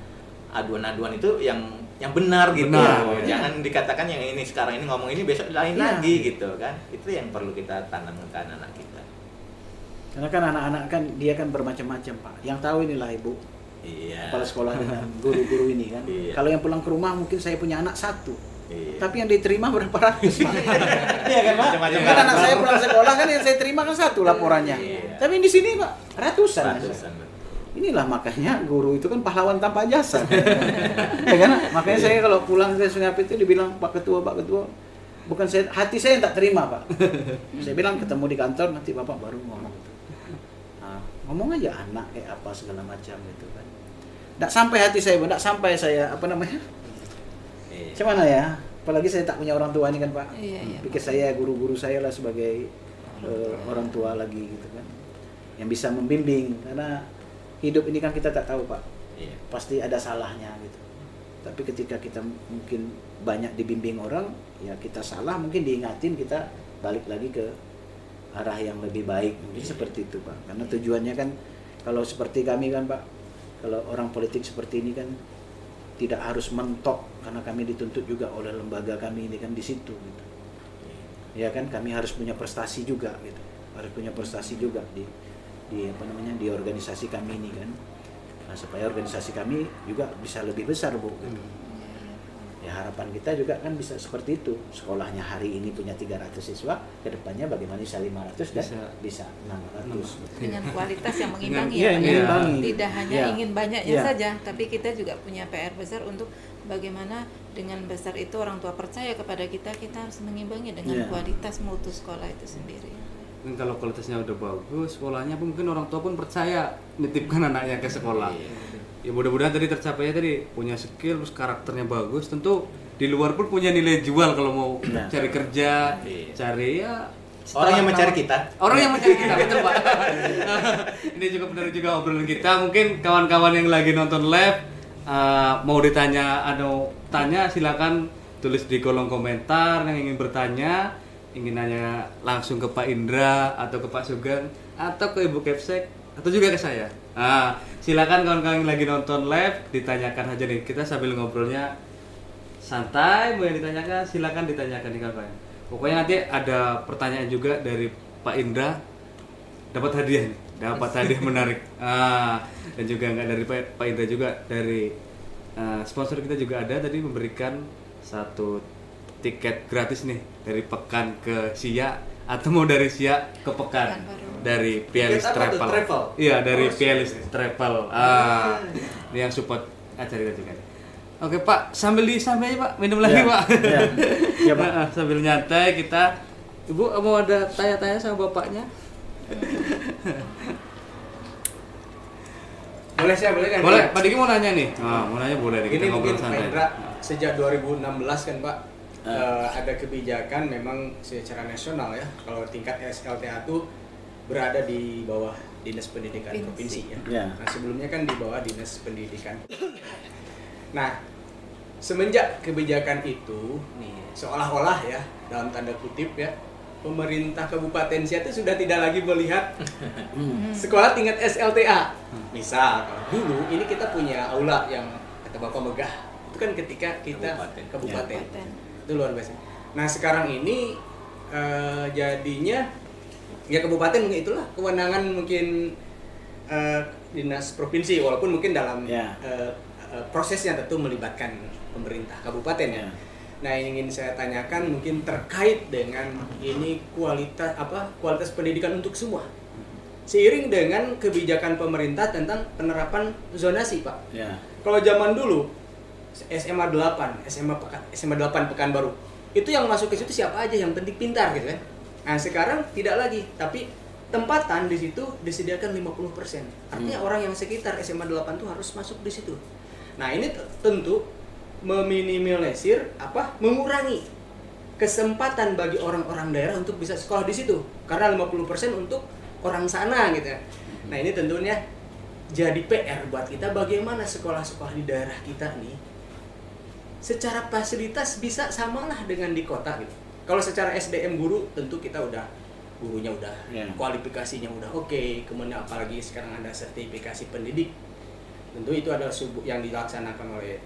aduan-aduan itu yang benar gitu. Jangan dikatakan yang ini sekarang ini ngomong ini besok lain lagi gitu kan. Itu yang perlu kita tanamkan ke anak kita. Karena kan anak-anak kan dia kan bermacam-macam, Pak. Yang tahu inilah Ibu. Kepala sekolah dengan guru-guru ini kan. Kalau yang pulang ke rumah mungkin saya punya anak satu. Tapi yang diterima berapa ratus, Pak? Iya kan, Pak? Kan anak saya pulang sekolah kan yang saya terima kan satu laporannya. Tapi di sini, Pak, ratusan. Inilah makanya guru itu kan pahlawan tanpa jasa. Ya kan? Makanya saya kalau pulang ke Sungai Api itu dibilang Pak Ketua, bukan saya, hati saya yang tak terima, Pak. Saya bilang ketemu di kantor nanti Bapak baru ngomong itu. Nah, ngomong aja anak kayak apa segala macam gitu kan. Nggak sampai hati saya, nggak sampai saya apa namanya? Gimana ya? Apalagi saya tak punya orang tua ini kan, Pak. Pikir saya guru-guru saya lah sebagai orang tua lagi gitu kan. Yang bisa membimbing, karena hidup ini kan kita tak tahu, Pak. Pasti ada salahnya gitu. Tapi ketika kita mungkin banyak dibimbing orang, ya kita salah mungkin diingatin, kita balik lagi ke arah yang lebih baik. Mungkin seperti itu, Pak. Karena tujuannya kan kalau seperti kami kan, Pak, kalau orang politik seperti ini kan tidak harus mentok, karena kami dituntut juga oleh lembaga kami ini kan di situ gitu. Ya kan, kami harus punya prestasi juga gitu. Harus punya prestasi juga di apa namanya, di organisasi kami ini kan. Nah, supaya organisasi kami juga bisa lebih besar, Bu gitu. Ya harapan kita juga kan bisa seperti itu. Sekolahnya hari ini punya 300 siswa, kedepannya bagaimana bisa 500 dan bisa 600. Dengan kualitas yang mengimbangi ya, tidak hanya ingin banyaknya saja, tapi kita juga punya PR besar untuk bagaimana dengan besar itu orang tua percaya kepada kita, kita harus mengimbangi dengan kualitas mutu sekolah itu sendiri. Dan kalau kualitasnya udah bagus, sekolahnya pun mungkin orang tua pun percaya nitipkan anaknya ke sekolah. Ya mudah-mudahan tadi tercapai tadi, punya skill, terus karakternya bagus, tentu di luar pun punya nilai jual kalau mau cari kerja, cari ya orang yang mencari kita. Orang yang mencari kita, betul, Pak. Ini juga benar juga obrolan kita. Mungkin kawan-kawan yang lagi nonton live mau ditanya atau tanya, silakan tulis di kolom komentar yang ingin bertanya, ingin nanya langsung ke Pak Indra atau ke Pak Sugeng atau ke Ibu Kepsek. atau juga ke saya. Nah, silakan kawan-kawan yang lagi nonton live ditanyakan aja nih. Kita sambil ngobrolnya santai, mau yang ditanyakan silakan ditanyakan nih kawan-kawan. Pokoknya nanti ada pertanyaan juga dari Pak Indra, dapat hadiah nih, dapat hadiah menarik. Dan juga nggak dari Pak Indra juga, dari sponsor kita juga ada tadi memberikan satu tiket gratis nih dari Pekan ke Siak, atau mau dari Siak ke Pekan dari Pialis Travel. Iya, dari Pialis Travel. Ini yang support acara kita juga. Oke Pak, sambil aja Pak, minum lagi Pak. Ya, Pak. Sambil nyantai kita. Ibu mau ada tanya-tanya sama bapaknya? Boleh kan? Boleh, Pak Diki mau nanya nih. Mau nanya boleh nih, kita ini ngobrol mungkin Pak santai. Indra, sejak 2016 kan Pak, ada kebijakan memang secara nasional ya, kalau tingkat SLTA itu berada di bawah Dinas Pendidikan Provinsi ya. Nah sebelumnya kan di bawah Dinas Pendidikan. Nah semenjak kebijakan itu nih, seolah-olah ya dalam tanda kutip ya, pemerintah Kabupaten Siak itu sudah tidak lagi melihat sekolah tingkat SLTA. Misal dulu ini kita punya aula yang kata Bapak megah, itu kan ketika kita kabupaten. Itu luar biasa. Nah sekarang ini jadinya ya kabupaten mungkin itulah kewenangan mungkin dinas provinsi, walaupun mungkin dalam prosesnya tentu melibatkan pemerintah kabupaten ya. Nah yang ingin saya tanyakan mungkin terkait dengan ini kualitas pendidikan untuk semua. Seiring dengan kebijakan pemerintah tentang penerapan zonasi Pak. Kalau zaman dulu SMA 8, SMA 8 Pekanbaru, itu yang masuk ke situ siapa aja yang penting pintar gitu kan. Nah sekarang tidak lagi, tapi tempatan di situ disediakan 50%. Artinya orang yang sekitar SMA 8 tuh harus masuk di situ. Nah ini tentu meminimalisir mengurangi kesempatan bagi orang-orang daerah untuk bisa sekolah di situ, karena 50% untuk orang sana gitu ya. Nah ini tentunya jadi PR buat kita, bagaimana sekolah-sekolah di daerah kita nih secara fasilitas bisa samalah dengan di kota gitu. Kalau secara SDM guru tentu kita gurunya udah kualifikasinya udah oke, kemudian apalagi sekarang ada sertifikasi pendidik. Tentu itu adalah yang dilaksanakan oleh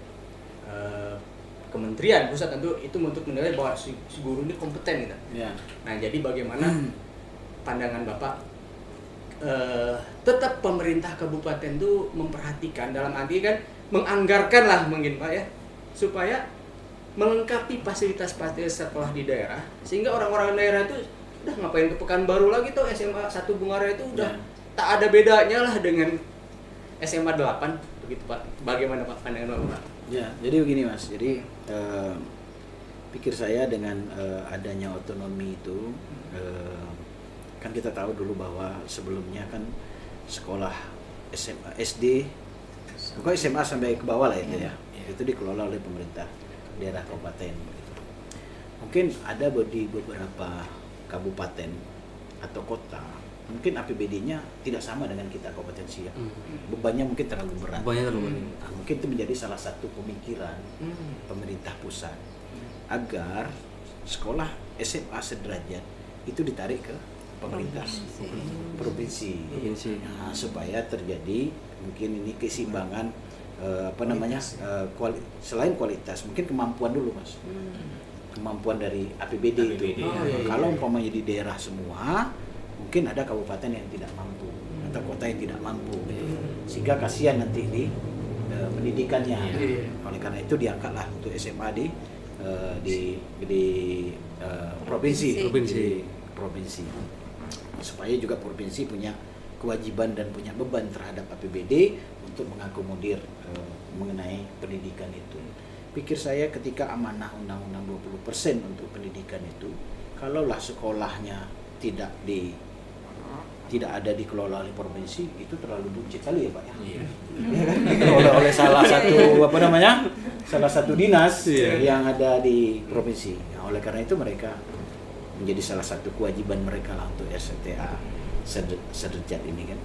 kementerian pusat, tentu itu untuk menilai bahwa si guru ini kompeten gitu. Nah jadi bagaimana pandangan Bapak tetap pemerintah kabupaten itu memperhatikan, dalam arti kan menganggarkan lah mungkin Pak ya, supaya melengkapi fasilitas-fasilitas sekolah di daerah, sehingga orang-orang daerah itu udah ngapain ke Pekanbaru lagi tuh, SMA 1 Bungaraya itu udah tak ada bedanya lah dengan SMA 8 begitu Pak. Bagaimana Pak pandangan Bapak? Ya, jadi begini Mas. Jadi pikir saya dengan adanya otonomi itu, kan kita tahu dulu bahwa sebelumnya kan sekolah SMA, SD, pokoknya SMA sampai ke bawah lah itu itu dikelola oleh pemerintah daerah kabupaten. Mungkin ada di beberapa kabupaten atau kota, mungkin APBD-nya tidak sama dengan kita Kabupaten Siak. Bebannya mungkin terlalu berat. Nah, mungkin itu menjadi salah satu pemikiran pemerintah pusat agar sekolah SMA sederajat itu ditarik ke pemerintah provinsi. Nah, supaya terjadi mungkin ini keseimbangan selain kualitas, mungkin kemampuan dulu Mas. Kemampuan dari APBD itu. Kalau umpamanya di daerah semua, mungkin ada kabupaten yang tidak mampu atau kota yang tidak mampu gitu. Sehingga kasihan nanti di pendidikannya. Oleh karena itu diangkatlah untuk SMA di provinsi. Supaya juga provinsi punya kewajiban dan punya beban terhadap APBD untuk mengakomodir mengenai pendidikan itu. Pikir saya ketika amanah undang-undang 20% untuk pendidikan itu, kalaulah sekolahnya tidak ada dikelola oleh provinsi, itu terlalu buncit kali ya Pak ya. Ya kan? Dikelola oleh salah satu dinas yang ada di provinsi. Nah, oleh karena itu mereka menjadi salah satu kewajiban mereka lah untuk SLTA sederajat ini kan.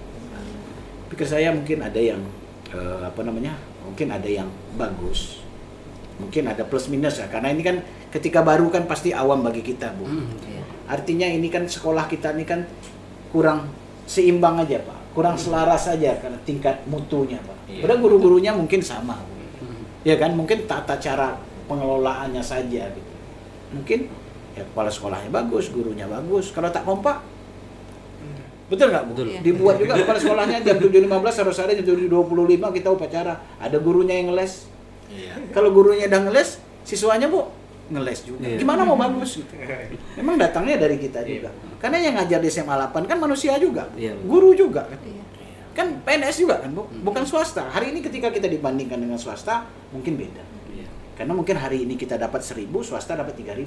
Pikir saya mungkin ada yang mungkin ada yang bagus, mungkin ada plus minus ya, karena ini kan ketika baru kan pasti awam bagi kita Bu. Artinya ini kan sekolah kita ini kan kurang seimbang aja Pak. kurang selaras saja karena tingkat mutunya Pak. Iya. Padahal guru-gurunya mungkin sama, ya kan? Mungkin tata cara pengelolaannya saja gitu. Mungkin ya kepala sekolahnya bagus, gurunya bagus. Kalau tak kompak, betul nggak Bu? Betul. Iya. Dibuat juga kepala sekolahnya jam 7.15 harus ada, jam 7.25 kita upacara. Ada gurunya yang ngeles. Iya. Kalau gurunya udah ngeles, siswanya Bu ngeles juga. Iya. Gimana mau bagus gitu. Memang datangnya dari kita juga. Karena yang ngajar di SMA 8 kan manusia juga, Iya. guru juga kan. Iya. Kan PNS juga kan Bu, bukan swasta. Hari ini ketika kita dibandingkan dengan swasta mungkin beda. Iya. Karena mungkin hari ini kita dapat 1.000, swasta dapat 3.000.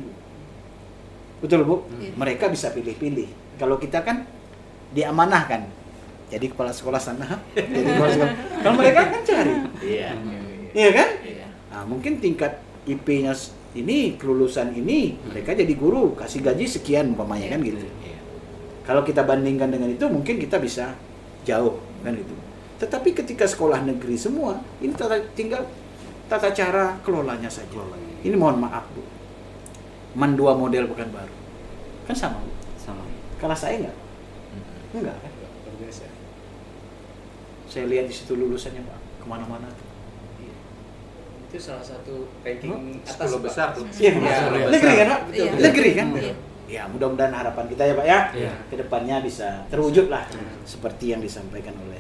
Betul Bu? Iya. Mereka bisa pilih-pilih. Kalau kita kan diamanahkan. Jadi kepala sekolah sana, jadi kepala sekolah. Kalau mereka kan cari. Iya. Iya kan? Iya. Nah, mungkin tingkat IP-nya ini, kelulusan ini, mereka jadi guru, kasih gaji sekian umpamanya kan gitu. Iya. Kalau kita bandingkan dengan itu, mungkin kita bisa jauh kan gitu. Tetapi ketika sekolah negeri semua, ini tinggal tata cara kelolanya saja. Ini mohon maaf Bu, dua model bukan baru, kan sama Bu. Sama. Kalah saya nggak? Enggak kan? Luar biasa. Saya lihat di situ lulusannya Pak, kemana-mana tuh. Itu salah satu ranking atas 10 besar tuh. Iya, Iya, negeri kan Pak? Iya. Negeri kan? Iya. Ya mudah-mudahan harapan kita ya Pak ya, Iya. kedepannya bisa terwujud lah seperti yang disampaikan oleh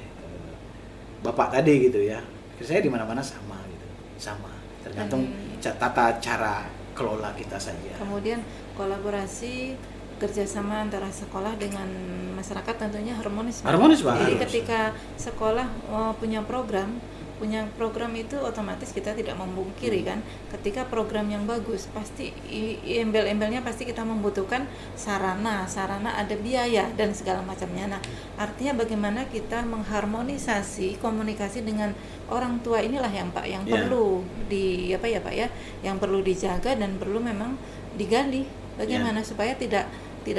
Bapak tadi gitu ya. Saya di mana-mana sama gitu, sama. Tergantung tata cara kelola kita saja. Kemudian kolaborasi kerjasama antara sekolah dengan masyarakat tentunya harmonis. Pak. Harmonis, Pak. Jadi Harus. ketika sekolah punya program itu otomatis kita tidak memungkiri kan. Ketika program yang bagus pasti embel-embelnya pasti kita membutuhkan sarana ada biaya dan segala macamnya. Nah, artinya bagaimana kita mengharmonisasi komunikasi dengan orang tua inilah yang Pak yang Ya. perlu yang perlu dijaga dan perlu memang digali bagaimana supaya tidak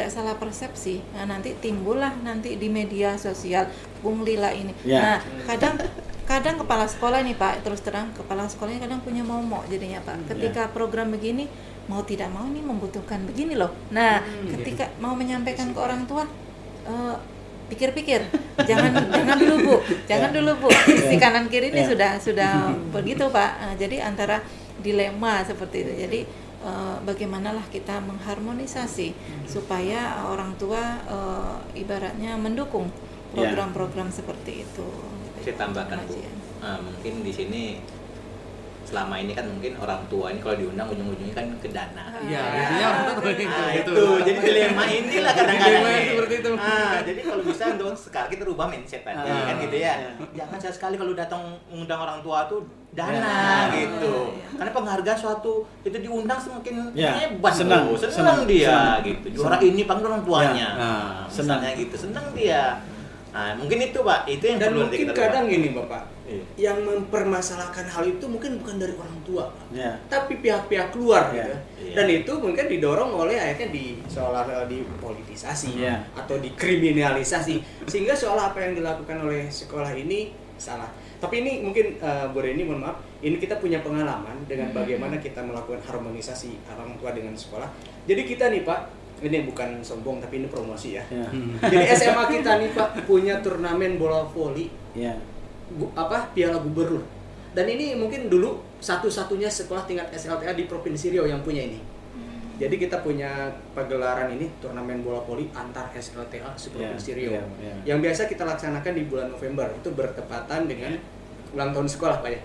salah persepsi. Nah, nanti timbullah nanti di media sosial Bung Lila ini. Ya. Nah, kadang kepala sekolah nih Pak, terus terang kepala sekolahnya kadang punya momok jadinya Pak. Ketika program begini mau tidak mau ini membutuhkan begini loh. Nah, ketika mau menyampaikan ke orang tua pikir-pikir. Jangan dulu Bu. Si kanan kiri ini sudah begitu Pak. Nah, jadi antara dilema seperti itu. Jadi bagaimanalah kita mengharmonisasi supaya orang tua ibaratnya mendukung program-program seperti itu. Saya tambahkan Bu, mungkin di sini selama ini kan mungkin orang tua ini kalau diundang ujung-ujungnya kan ke dana. Iya, biasanya Itu jadi dilema inilah kadang-kadang. Dilema seperti itu. Jadi kalau bisa untuk sekarang kita rubah mindset tadi kan gitu ya. Jangan sekali kalau datang mengundang orang tua tuh dana gitu. Karena penghargaan suatu itu diundang semakin hebat, senang dia gitu. Juara ini panggil orang tuanya. Senangnya gitu, senang dia. Nah, mungkin itu Pak, itu yang Dan perlu mungkin kita kadang gini Bapak, Iya. yang mempermasalahkan hal itu mungkin bukan dari orang tua, Pak, Ya. tapi pihak-pihak luar gitu. Iya. Dan itu mungkin didorong oleh akhirnya seolah dipolitisasi Iya. atau dikriminalisasi, sehingga seolah apa yang dilakukan oleh sekolah ini salah. Tapi ini mungkin Bu Reni, mohon maaf, ini kita punya pengalaman dengan bagaimana kita melakukan harmonisasi orang tua dengan sekolah. Jadi kita nih Pak, ini bukan sombong tapi ini promosi ya. Ya. Jadi SMA kita nih Pak punya turnamen bola voli Ya. Piala Gubernur. Dan ini mungkin dulu satu-satunya sekolah tingkat SLTA di Provinsi Riau yang punya ini. Jadi kita punya pagelaran ini turnamen bola voli antar SLTA se-Provinsi Riau. Yang biasa kita laksanakan di bulan November, itu bertepatan dengan ulang tahun sekolah Pak ya.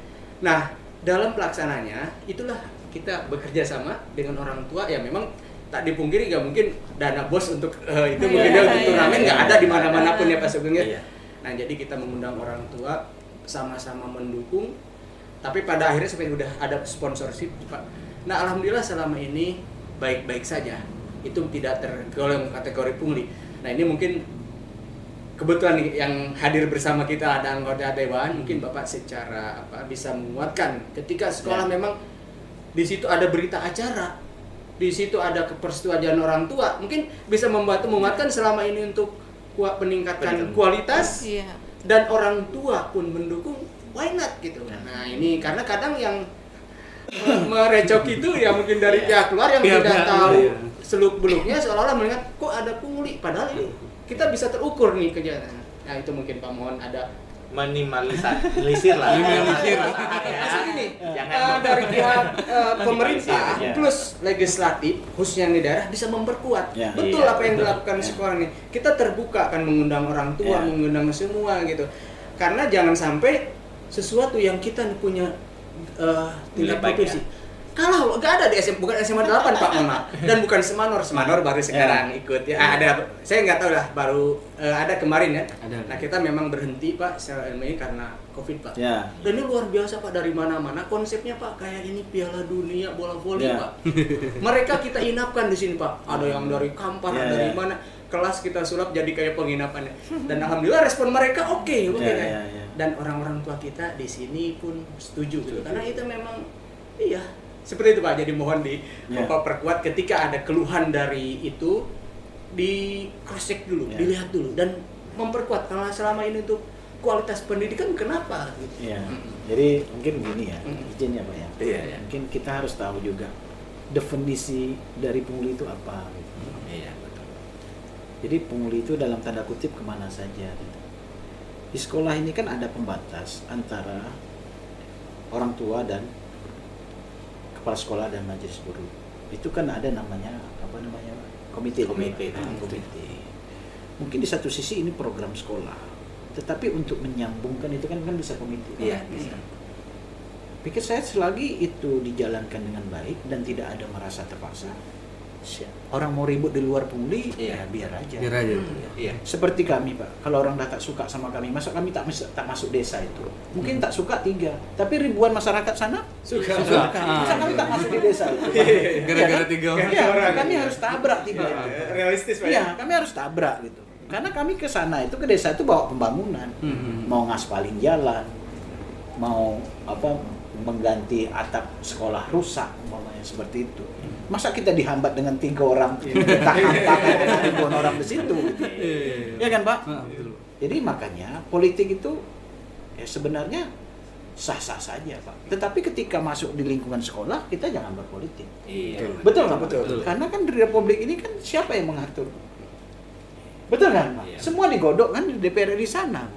Nah, dalam pelaksananya itulah kita bekerja sama dengan orang tua ya, memang tak dipungkiri nggak mungkin dana bos untuk itu mungkin dia untuk turnamen nggak ada di mana-mana pun ya Pak Sugeng ya. Nah, jadi kita mengundang orang tua sama-sama mendukung, tapi pada akhirnya sampai udah ada sponsorship Pak. Nah, alhamdulillah selama ini baik-baik saja, itu tidak tergolong kategori pungli. Nah, ini mungkin kebetulan yang hadir bersama kita ada anggota dewan, mungkin Bapak secara bisa menguatkan ketika sekolah memang di situ ada berita acara, di situ ada kepersetujuan orang tua, mungkin bisa menguatkan selama ini untuk peningkatan kualitas, dan orang tua pun mendukung, why not gitu. Nah, ini karena kadang yang merecok itu ya mungkin dari pihak luar yang tidak tahu seluk beluknya, seolah-olah melihat kok ada pungli, padahal ini kita bisa terukur nih kejadian. Nah itu mungkin Pak, mohon ada minimalisir lah. maksud ini dari pihak pemerintah plus legislatif khususnya yang di daerah bisa memperkuat betul apa yang dilakukan sekolah ini. Kita terbuka kan mengundang orang tua, mengundang semua gitu. Karena jangan sampai sesuatu yang kita punya tingkat provinsi kalah, nggak ada di SMA, bukan SMA 8 Pak, Mama, dan bukan Semanor baru sekarang ikut ya. Ada, saya nggak tahu lah, baru ada kemarin ya. Nah kita memang berhenti Pak secara ini karena COVID Pak. Dan ini luar biasa Pak, dari mana-mana konsepnya Pak kayak ini Piala Dunia bola voli Pak. Mereka kita inapkan di sini Pak. Ada yang dari Kampar, dari mana kelas kita sulap jadi kayak penginapannya. Dan alhamdulillah respon mereka oke. Dan orang-orang tua kita di sini pun setuju gitu. Karena itu memang seperti itu Pak, jadi mohon Bapak perkuat ketika ada keluhan dari itu, di cross check dulu, dilihat dulu dan memperkuat karena selama ini untuk kualitas pendidikan kenapa gitu. Jadi mungkin begini ya, izin ya Pak ya. Mungkin kita harus tahu juga definisi dari pungli itu apa gitu. Betul. Jadi pungli itu dalam tanda kutip kemana saja gitu. Di sekolah ini kan ada pembatas antara orang tua dan kepala sekolah dan majelis guru. Itu kan ada namanya komite. Mungkin di satu sisi ini program sekolah, tetapi untuk menyambungkan itu kan bisa komite. Bisa. Pikir saya selagi itu dijalankan dengan baik dan tidak ada merasa terpaksa, orang mau ribut di luar pungli biar aja. Seperti kami Pak, kalau orang dah tak suka sama kami, masa kami tak masuk desa itu? Mungkin tak suka 3, tapi ribuan masyarakat sana suka. Masa kami tak masuk di desa itu? Gara-gara 3 orang. Kami harus tabrak 3 itu. Realistis Pak. Kami harus tabrak gitu. Karena kami ke sana itu, ke desa itu bawa pembangunan, mau ngaspalin jalan, mau mengganti atap sekolah rusak, umpamanya seperti itu. Masa kita dihambat dengan 3 orang, tak hambat ribuan orang di situ, gitu. Ya kan Pak? Jadi makanya politik itu sebenarnya sah-sah saja Pak. Tetapi ketika masuk di lingkungan sekolah, kita jangan berpolitik. Betul nggak? Betul. Karena kan di Republik ini kan siapa yang mengatur? Betul kan Pak? Semua digodok kan di DPR di sana.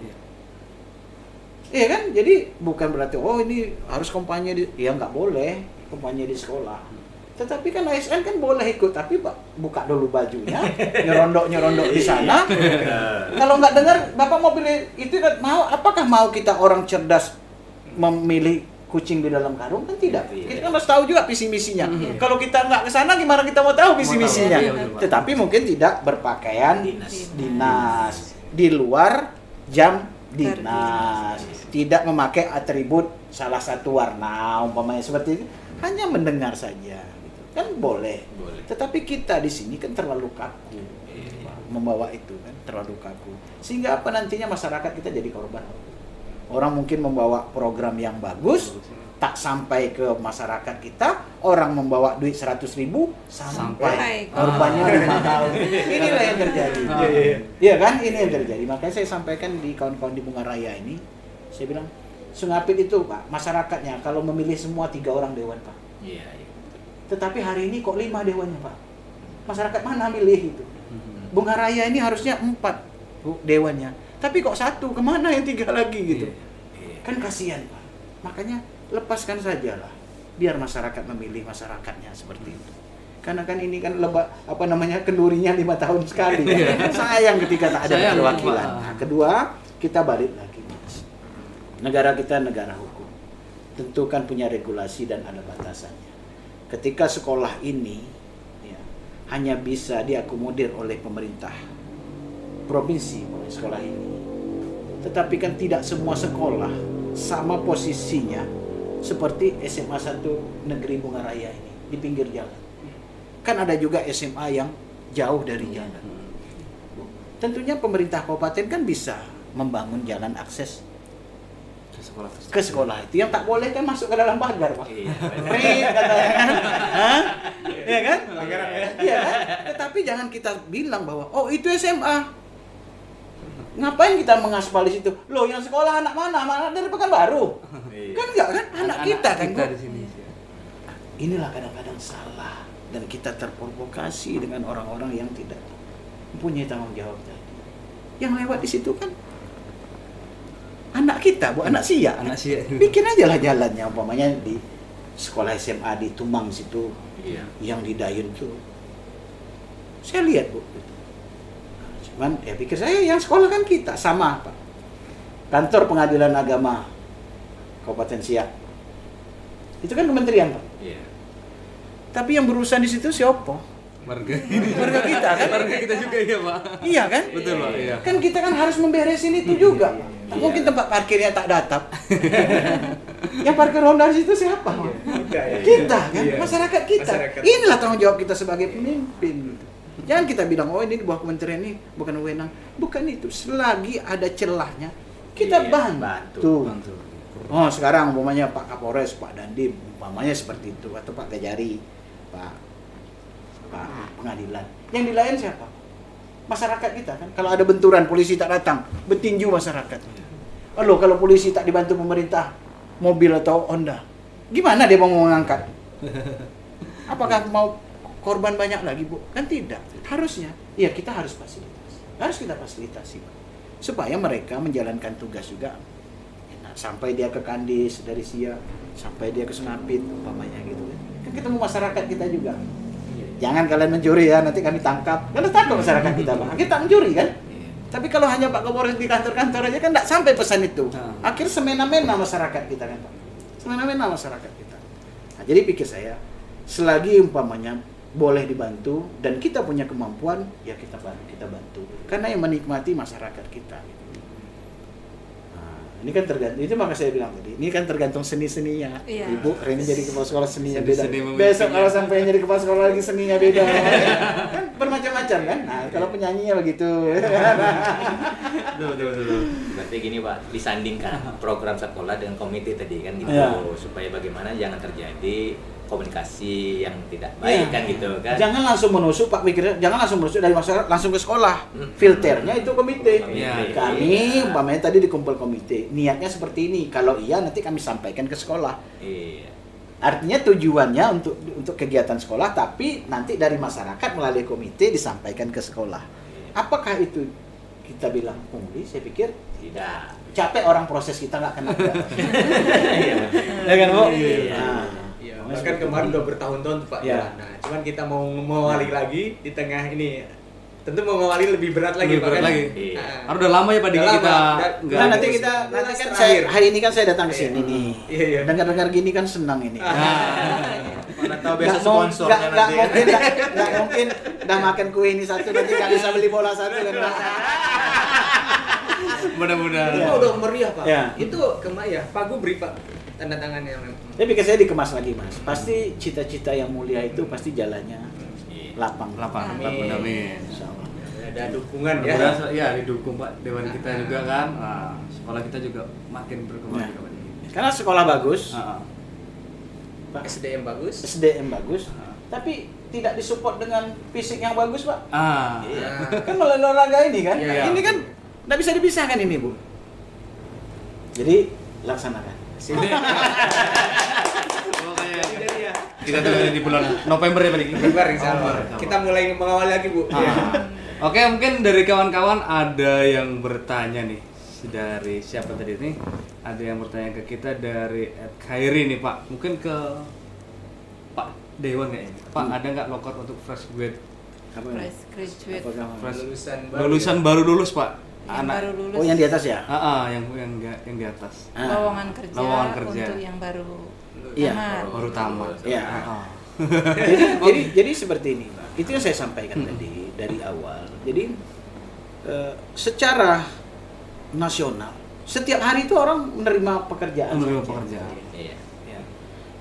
Iya kan? Jadi bukan berarti ini harus kampanye nggak boleh kampanye di sekolah. Tetapi kan ASN kan boleh ikut, tapi Pak buka dulu bajunya, nyerondok di sana. Kalau nggak dengar, Bapak mau pilih itu kan apakah mau kita orang cerdas memilih kucing di dalam karung? Kan tidak. Kita kan harus tahu juga visi misinya. Kalau kita nggak ke sana, gimana kita mau tahu visi misinya? Tetapi mungkin tidak berpakaian dinas di luar jam dinas, tidak memakai atribut salah satu warna umpamanya seperti itu, hanya mendengar saja. Kan boleh. Tetapi kita di sini kan terlalu kaku membawa itu kan, terlalu kaku. Sehingga nantinya masyarakat kita jadi korban. Orang mungkin membawa program yang bagus, tak sampai ke masyarakat kita, orang membawa duit 100.000 sampai korbannya 5 tahun. Inilah yang terjadi. Iya kan? Ini yang terjadi. Makanya saya sampaikan di kawan-kawan di Bunga Raya ini, saya bilang Sungapit itu Pak, masyarakatnya kalau memilih semua 3 orang dewan Pak. Tetapi hari ini kok 5 dewannya Pak. Masyarakat mana milih itu? Bunga Raya ini harusnya 4 dewannya. Tapi kok 1, kemana yang 3 lagi gitu? Kan kasihan Pak. Makanya lepaskan sajalah. Biar masyarakat memilih masyarakatnya seperti itu. Karena kan ini kan kendurinya 5 tahun sekali. Kan sayang ketika tak ada perwakilan. Nah, kedua, kita balik lagi Mas. Negara kita negara hukum. Tentu kan punya regulasi dan ada batasannya. Ketika sekolah ini hanya bisa diakomodir oleh pemerintah provinsi oleh sekolah ini, tetapi kan tidak semua sekolah sama posisinya seperti SMA 1 Negeri Bunga Raya ini di pinggir jalan. Kan ada juga SMA yang jauh dari jalan. Tentunya pemerintah kabupaten kan bisa membangun jalan akses ke sekolah itu. Yang tak boleh kan masuk ke dalam pagar Pak. Katanya kan. Iya kan? Iya kan? Tetapi jangan kita bilang bahwa itu SMA. Ngapain kita mengaspal di situ? Loh, yang sekolah anak mana? Anak dari Pekanbaru. Kan enggak kan? Anak kita kan di sini. Inilah kadang-kadang salah dan kita terprovokasi dengan orang-orang yang tidak mempunyai tanggung jawab tadi. Yang lewat di situ kan anak kita, bu, anak sia. Anak sia. Bikin aja lah jalannya, umpamanya di sekolah SMA di Tumang situ, yang di Dayun tuh. Saya lihat, bu. Cuman ya pikir saya yang sekolah kan kita sama, Pak. Kantor Pengadilan Agama Kabupaten Siak. Itu kan kementerian, Pak. Iya. Tapi yang berurusan di situ siapa? Warga kita kan? Warga kita juga ya, Pak. Iya kan? Betul, Pak. Iya. Kan kita kan harus memberesin itu juga. Tak mungkin tempat parkirnya tak datap. Yang parkir Honda di situ siapa? Kita kan, masyarakat kita. Inilah tanggung jawab kita sebagai pemimpin. Jangan kita bilang, oh ini di bawah kementerian ini bukan wewenang. Bukan itu. Selagi ada celahnya, kita bantu. Oh sekarang umpamanya Pak Kapolres, Pak Dandim, umpamanya seperti itu, atau Pak Gajari, Pak Pengadilan. Yang di lain siapa? Masyarakat kita kan. Kalau ada benturan, polisi tak datang, bertinju masyarakat. Loh, kalau polisi tak dibantu pemerintah, mobil atau Honda, gimana dia mau mengangkat? Apakah mau korban banyak lagi, Bu? Kan tidak. Harusnya, ya kita harus fasilitasi. Harus kita fasilitasi, Pak. Supaya mereka menjalankan tugas juga. Nah, sampai dia ke Kandis dari Siak, sampai dia ke Senapit, umpamanya gitu kan. Kan ketemu masyarakat kita juga. Jangan kalian mencuri ya, nanti kami tangkap. Karena tangkap masyarakat kita, Pak. Kita mencuri kan? Tapi kalau hanya Pak Kapolres di kantor-kantor aja kan tidak sampai pesan itu. Akhirnya semena-mena masyarakat kita kan, Pak. Semena-mena masyarakat kita. Nah, jadi pikir saya, selagi umpamanya boleh dibantu dan kita punya kemampuan, ya kita bantu. Karena yang menikmati masyarakat kita. Nah, ini kan tergantung. Itu maka saya bilang tadi. Ini kan tergantung seni-seninya. Iya. Ibu Reni jadi kepala sekolah seninya beda. Seni Besok kalau sampai jadi kepala sekolah lagi seninya beda. Kan bermacam-macam kan. Nah, kalau penyanyinya begitu. Betul. Berarti gini Pak, disandingkan program sekolah dengan komite tadi kan gitu, supaya bagaimana jangan terjadi komunikasi yang tidak baik kan gitu kan. Jangan langsung menusuk Pak, pikirnya jangan langsung menusuk dari masyarakat langsung ke sekolah. Filternya itu komite. Kami umpamanya tadi dikumpul komite, niatnya seperti ini. Kalau iya nanti kami sampaikan ke sekolah. Iya. Artinya tujuannya untuk kegiatan sekolah, tapi nanti dari masyarakat melalui komite disampaikan ke sekolah. Apakah itu kita bilang pungli? Saya pikir Tidak. capek orang proses kita nggak kena. Ya kan, Bu? Bahkan kemarin udah bertahun-tahun Pak. Ya. Nah, cuman kita mau mengawali lagi di tengah ini. Tentu mau mengawali lebih berat lagi Lebih Pak. berat Kan? lagi. Iya. Karena udah lama ya Pak Udah kita lama. Nah, nanti kan terakhir. hari ini kan saya datang ke sini nih. Iya. Dengar-dengar gini kan senang ini. Mana tahu Nggak besok mau- sponsornya nggak nanti. nggak mungkin udah makan kue ini satu nanti nggak bisa beli bola satu kan. Mudah-mudahan. Itu udah meriah Pak. Ya. Itu ya Pak Gubri Pak tanda tangannya. Tapi saya dikemas lagi Mas. Pasti cita-cita yang mulia itu pasti jalannya lapang. Lapang, Amin. amin. Insyaallah. Ada dukungan ya. Mudah-mudahan ya didukung Pak Dewan kita juga kan. Nah, sekolah kita juga makin berkembang Ya. juga Pak. Karena sekolah bagus, Pak. SDM bagus. SDM bagus, tapi tidak disupport dengan fisik yang bagus, Pak. Iya. Kan melalui olahraga ini kan. Iya. Ini kan nggak bisa dipisahkan ini, Bu. Jadi laksanakan. Pokoknya kita tunggu di bulan November ya Pak. November insyaallah. Kita mulai mengawali lagi Bu. Oke, mungkin dari kawan-kawan ada yang bertanya nih dari siapa tadi nih? Ada yang bertanya ke kita dari Khairi nih Pak. Mungkin ke Pak Dewan kayaknya. Pak, ada nggak loker untuk fresh grade? Apa? Fresh graduate. Apakah? Fresh Lulusan lulusan baru lulus Pak. Yang baru lulus. Oh, yang di atas ya? Yang di atas. Lowongan kerja, Lowongan kerja. untuk yang baru Iya. tamat. Baru tamat. Iya. Ah. jadi seperti ini, Pak. Itu yang saya sampaikan tadi dari awal. Jadi secara nasional setiap hari itu orang menerima pekerjaan. Menerima saja. pekerjaan. Iya. Ya.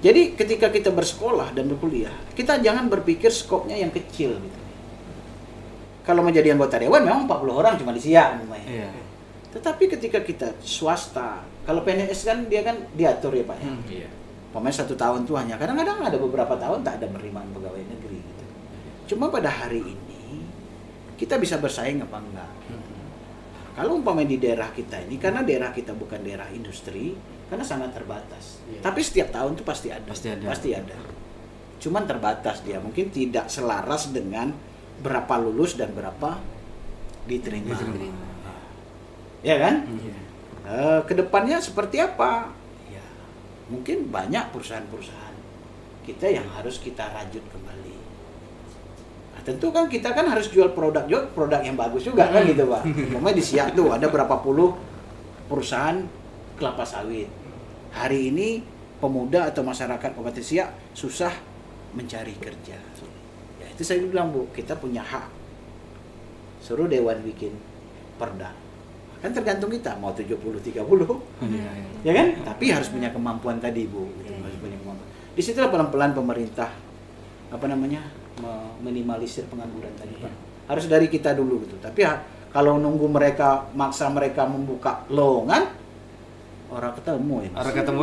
Jadi ketika kita bersekolah dan berkuliah, kita jangan berpikir skopnya yang kecil gitu. Kalau menjadi anggota dewan memang 40 orang cuma di Siak namanya. Iya. Tetapi ketika kita swasta, kalau PNS kan dia kan diatur ya Pak ya. Iya. Pemain 1 tahun tuh hanya kadang-kadang ada beberapa tahun tak ada penerimaan pegawai negeri gitu. Cuma pada hari ini kita bisa bersaing apa enggak? Kalau umpamanya di daerah kita ini, karena daerah kita bukan daerah industri, karena sangat terbatas. Tapi setiap tahun tuh pasti ada. Pasti ada. Cuman terbatas dia, mungkin tidak selaras dengan berapa lulus dan berapa diterima. Diterima. Ya kan? Kedepannya seperti apa? Ya, mungkin banyak perusahaan-perusahaan kita yang harus kita rajut kembali. Nah, tentu kan kita kan harus jual produk yang bagus juga kan gitu Pak. Umpamanya di Siak tuh ada berapa puluh perusahaan kelapa sawit. Hari ini pemuda atau masyarakat Kabupaten Siak susah mencari kerja. Ya itu saya bilang Bu, kita punya hak. Suruh Dewan bikin perda. Kan tergantung kita mau 70-30. Ya kan? Tapi harus punya kemampuan tadi Bu. Gitu. Harus punya kemampuan. Di situlah pelan-pelan pemerintah minimalisir pengangguran tadi Pak. Harus dari kita dulu gitu. Tapi kalau nunggu maksa mereka membuka lowongan, orang ketemu ya. Orang ketemu.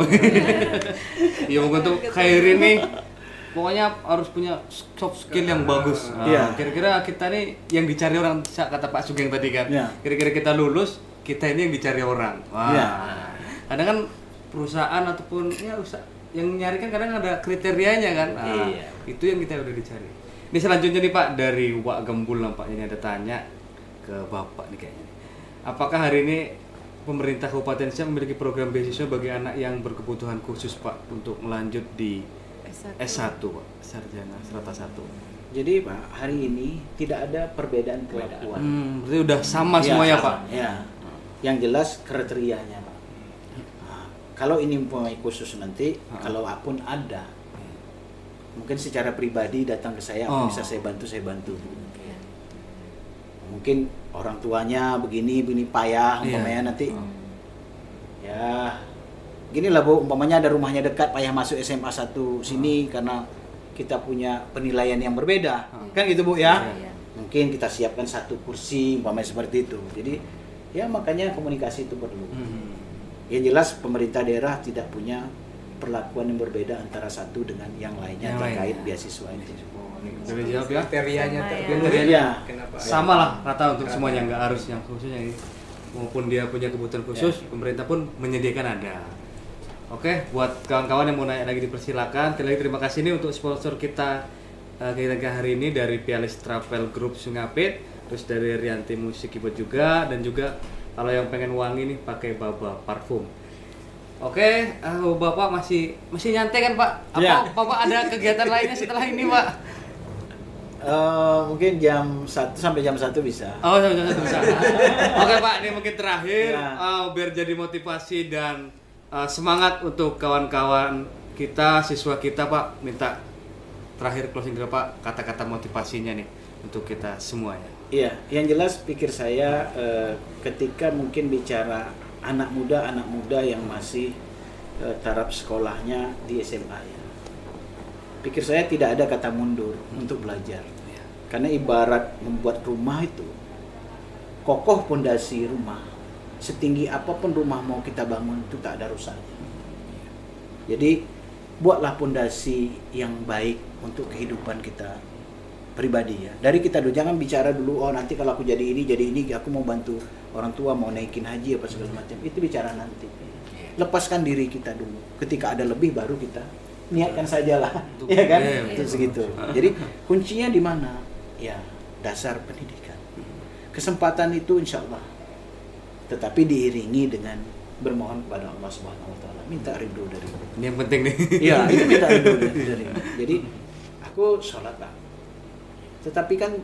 Ya mungkin tuh Khairi nih pokoknya harus punya soft skill yang bagus. Nah, kira-kira kita nih yang dicari orang, kata Pak Sugeng tadi kan. Kira-kira kita lulus, kita ini yang dicari orang. Wah. Kadang kan perusahaan ataupun ya yang nyari kan kadang ada kriterianya kan. Nah, itu yang kita udah dicari. Ini selanjutnya nih Pak, dari Wak Gembul nampaknya ada tanya ke Bapak nih kayaknya. Apakah hari ini pemerintah Kabupaten Siak memiliki program beasiswa bagi anak yang berkebutuhan khusus Pak untuk melanjut di S1 Pak, sarjana strata 1. Jadi Pak, hari ini tidak ada perbedaan kelakuan. Berarti udah sama semuanya Pak. Ya. Yang jelas kriterianya Pak. Nah, kalau ini mempunyai khusus nanti, kalau pun ada, mungkin secara pribadi datang ke saya, bisa saya bantu. Mungkin orang tuanya begini payah, umpamanya nanti. Ya. Gini lah Bu, umpamanya ada rumahnya dekat, payah masuk SMA 1 sini karena kita punya penilaian yang berbeda. Kan gitu Bu ya? Mungkin kita siapkan satu kursi, umpamanya seperti itu. Jadi ya makanya komunikasi itu perlu. Yang jelas pemerintah daerah tidak punya perlakuan yang berbeda antara satu dengan yang lainnya terkait beasiswa ini. Dari jawab ya? Kriterianya sama lah rata untuk semuanya, nggak harus yang khususnya ini. Maupun dia punya kebutuhan khusus, pemerintah pun menyediakan ada. Oke, buat kawan-kawan yang mau nanya lagi dipersilakan. Terima kasih nih untuk sponsor kita hari ini dari Pialis Travel Group Sungapit, terus dari Rianti Musik Keyboard juga, dan juga kalau yang pengen wangi nih pakai Baba parfum. Oke, Bapak masih nyantai kan Pak? Apa Bapak ada kegiatan lainnya setelah ini Pak? Mungkin jam 1 sampai jam 1 bisa. Oh, jam 1 bisa. Oke Pak, ini mungkin terakhir biar jadi motivasi dan semangat untuk kawan-kawan kita, siswa kita Pak, minta terakhir closing dulu Pak, kata-kata motivasinya nih untuk kita semuanya. Iya, yang jelas pikir saya ketika mungkin bicara anak muda yang masih taraf sekolahnya di SMA ya. Pikir saya tidak ada kata mundur untuk belajar. Karena ibarat membuat rumah itu, kokoh pondasi rumah, setinggi apapun rumah mau kita bangun itu tak ada rusaknya. Jadi buatlah pondasi yang baik untuk kehidupan kita pribadi ya. Dari kita dulu, jangan bicara dulu nanti kalau aku jadi ini aku mau bantu orang tua mau naikin haji apa segala macam. Itu bicara nanti. Lepaskan diri kita dulu. Ketika ada lebih baru kita niatkan sajalah, ya kan? Itu segitu. Jadi kuncinya di mana? Ya, dasar pendidikan. Kesempatan itu insya Allah, tetapi diiringi dengan bermohon kepada Allah Subhanahu Wa Taala, minta ridho dari Allah. Ini yang penting nih. Iya, itu minta ridho dari. Jadi aku sholat Pak. Tetapi kan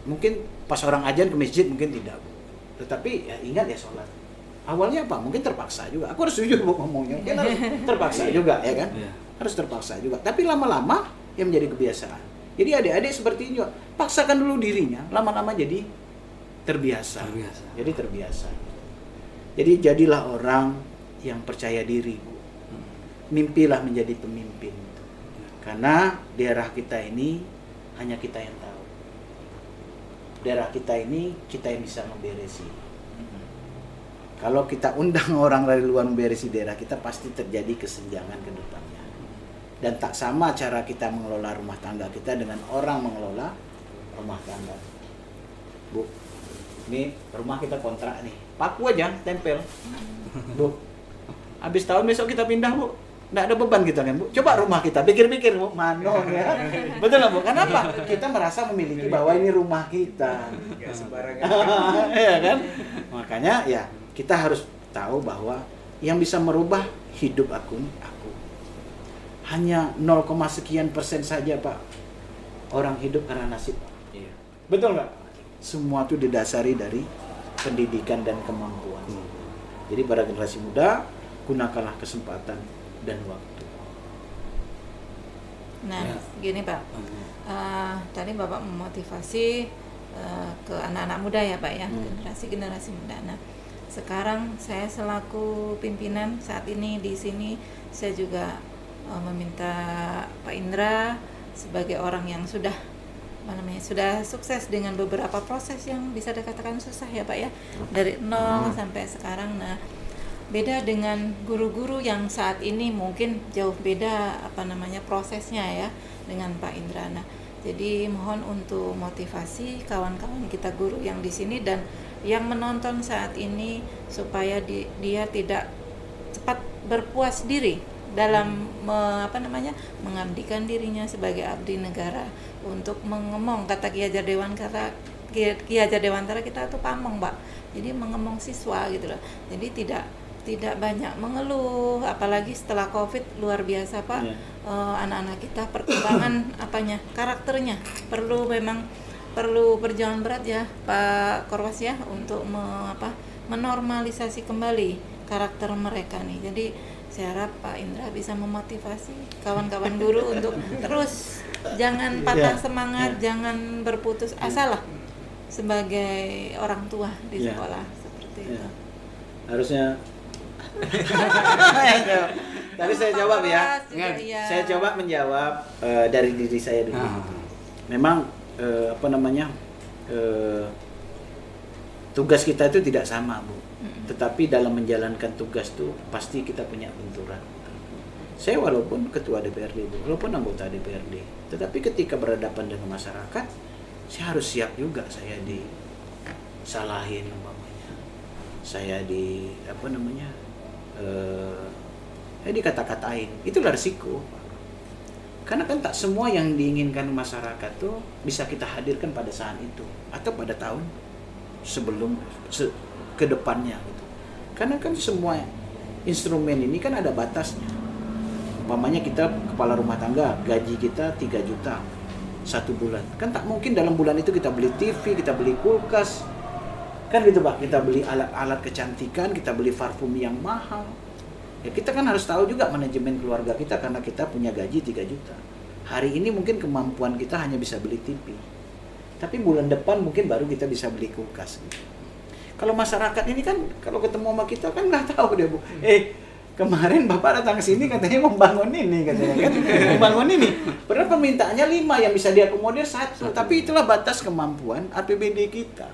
mungkin pas orang ajan ke masjid mungkin tidak. Tetapi ya ingat ya sholat. Awalnya apa? Mungkin terpaksa juga. Aku harus jujur ngomongnya. Mungkin harus terpaksa juga ya kan? Harus terpaksa juga. Tapi lama-lama yang menjadi kebiasaan. Jadi adik-adik seperti ini juga paksakan dulu dirinya, lama-lama jadi terbiasa. Jadi terbiasa. Jadi jadilah orang yang percaya diri, Bu. Mimpilah menjadi pemimpin. Karena daerah kita ini hanya kita yang tahu. Daerah kita ini kita yang bisa memberesi. Kalau kita undang orang dari luar memberesi daerah kita, pasti terjadi kesenjangan ke depannya. Dan tak sama cara kita mengelola rumah tangga kita dengan orang mengelola rumah tangga. Bu, ini rumah kita kontrak nih, paku aja, tempel. Bu, habis tahun besok kita pindah Bu, nggak ada beban kita kan Bu. Coba rumah kita, pikir-pikir Bu, manong ya. Betul nggak Bu? Kenapa? Kita merasa memiliki bahwa ini rumah kita. Nggak sembarangan. Iya kan? Makanya ya kita harus tahu bahwa yang bisa merubah hidup aku hanya 0, sekian persen saja Pak orang hidup karena nasib. Iya. Betul nggak? Semua itu didasari dari pendidikan dan kemampuan. Jadi para generasi muda, gunakanlah kesempatan dan waktu. Nah, gini Pak, tadi Bapak memotivasi ke anak-anak muda ya Pak ya, generasi muda. Nah, sekarang saya selaku pimpinan saat ini di sini, saya juga meminta Pak Indra sebagai orang yang sudah sukses dengan beberapa proses yang bisa dikatakan susah ya Pak ya, dari nol sampai sekarang. Nah, beda dengan guru-guru yang saat ini mungkin jauh beda prosesnya ya dengan Pak Indra. Nah, jadi mohon untuk motivasi kawan-kawan kita guru yang di sini dan yang menonton saat ini supaya dia tidak cepat berpuas diri dalam mengabdikan dirinya sebagai abdi negara untuk mengemong, kata Ki Hajar Dewantara kita tuh pamong Pak, jadi mengemong siswa gitu loh. Jadi tidak banyak mengeluh, apalagi setelah COVID luar biasa Pak. Anak-anak kita perkembangan karakternya perlu perjuangan berat ya Pak Korwas ya untuk menormalisasi kembali karakter mereka nih. Jadi saya harap Pak Indra bisa memotivasi kawan-kawan guru untuk terus jangan patah semangat, jangan berputus asa lah sebagai orang tua di sekolah seperti itu. Harusnya tapi saya jawab ya. Saya coba menjawab dari diri saya dulu. Memang tugas kita itu tidak sama Bu. Tetapi dalam menjalankan tugas itu pasti kita punya benturan. Saya walaupun ketua DPRD Bu, walaupun anggota DPRD, tetapi ketika berhadapan dengan masyarakat, saya harus siap juga saya disalahin umpamanya. Saya dikata-katain. Itulah risiko. Karena kan tak semua yang diinginkan masyarakat tuh bisa kita hadirkan pada saat itu atau pada tahun sebelum ke depannya gitu. Karena kan semua instrumen ini kan ada batasnya. Umpamanya kita kepala rumah tangga, gaji kita 3 juta 1 bulan. Kan tak mungkin dalam bulan itu kita beli TV, kita beli kulkas. Kan gitu Pak, kita beli alat-alat kecantikan, kita beli parfum yang mahal. Ya kita kan harus tahu juga manajemen keluarga kita karena kita punya gaji 3 juta. Hari ini mungkin kemampuan kita hanya bisa beli TV. Tapi bulan depan mungkin baru kita bisa beli kulkas gitu. Kalau masyarakat ini kan kalau ketemu sama kita kan nggak tahu dia Bu. Kemarin Bapak datang ke sini katanya membangun ini katanya kan. Membangun ini. Padahal permintaannya 5 yang bisa diakomodir 1. Tapi itulah batas kemampuan APBD kita.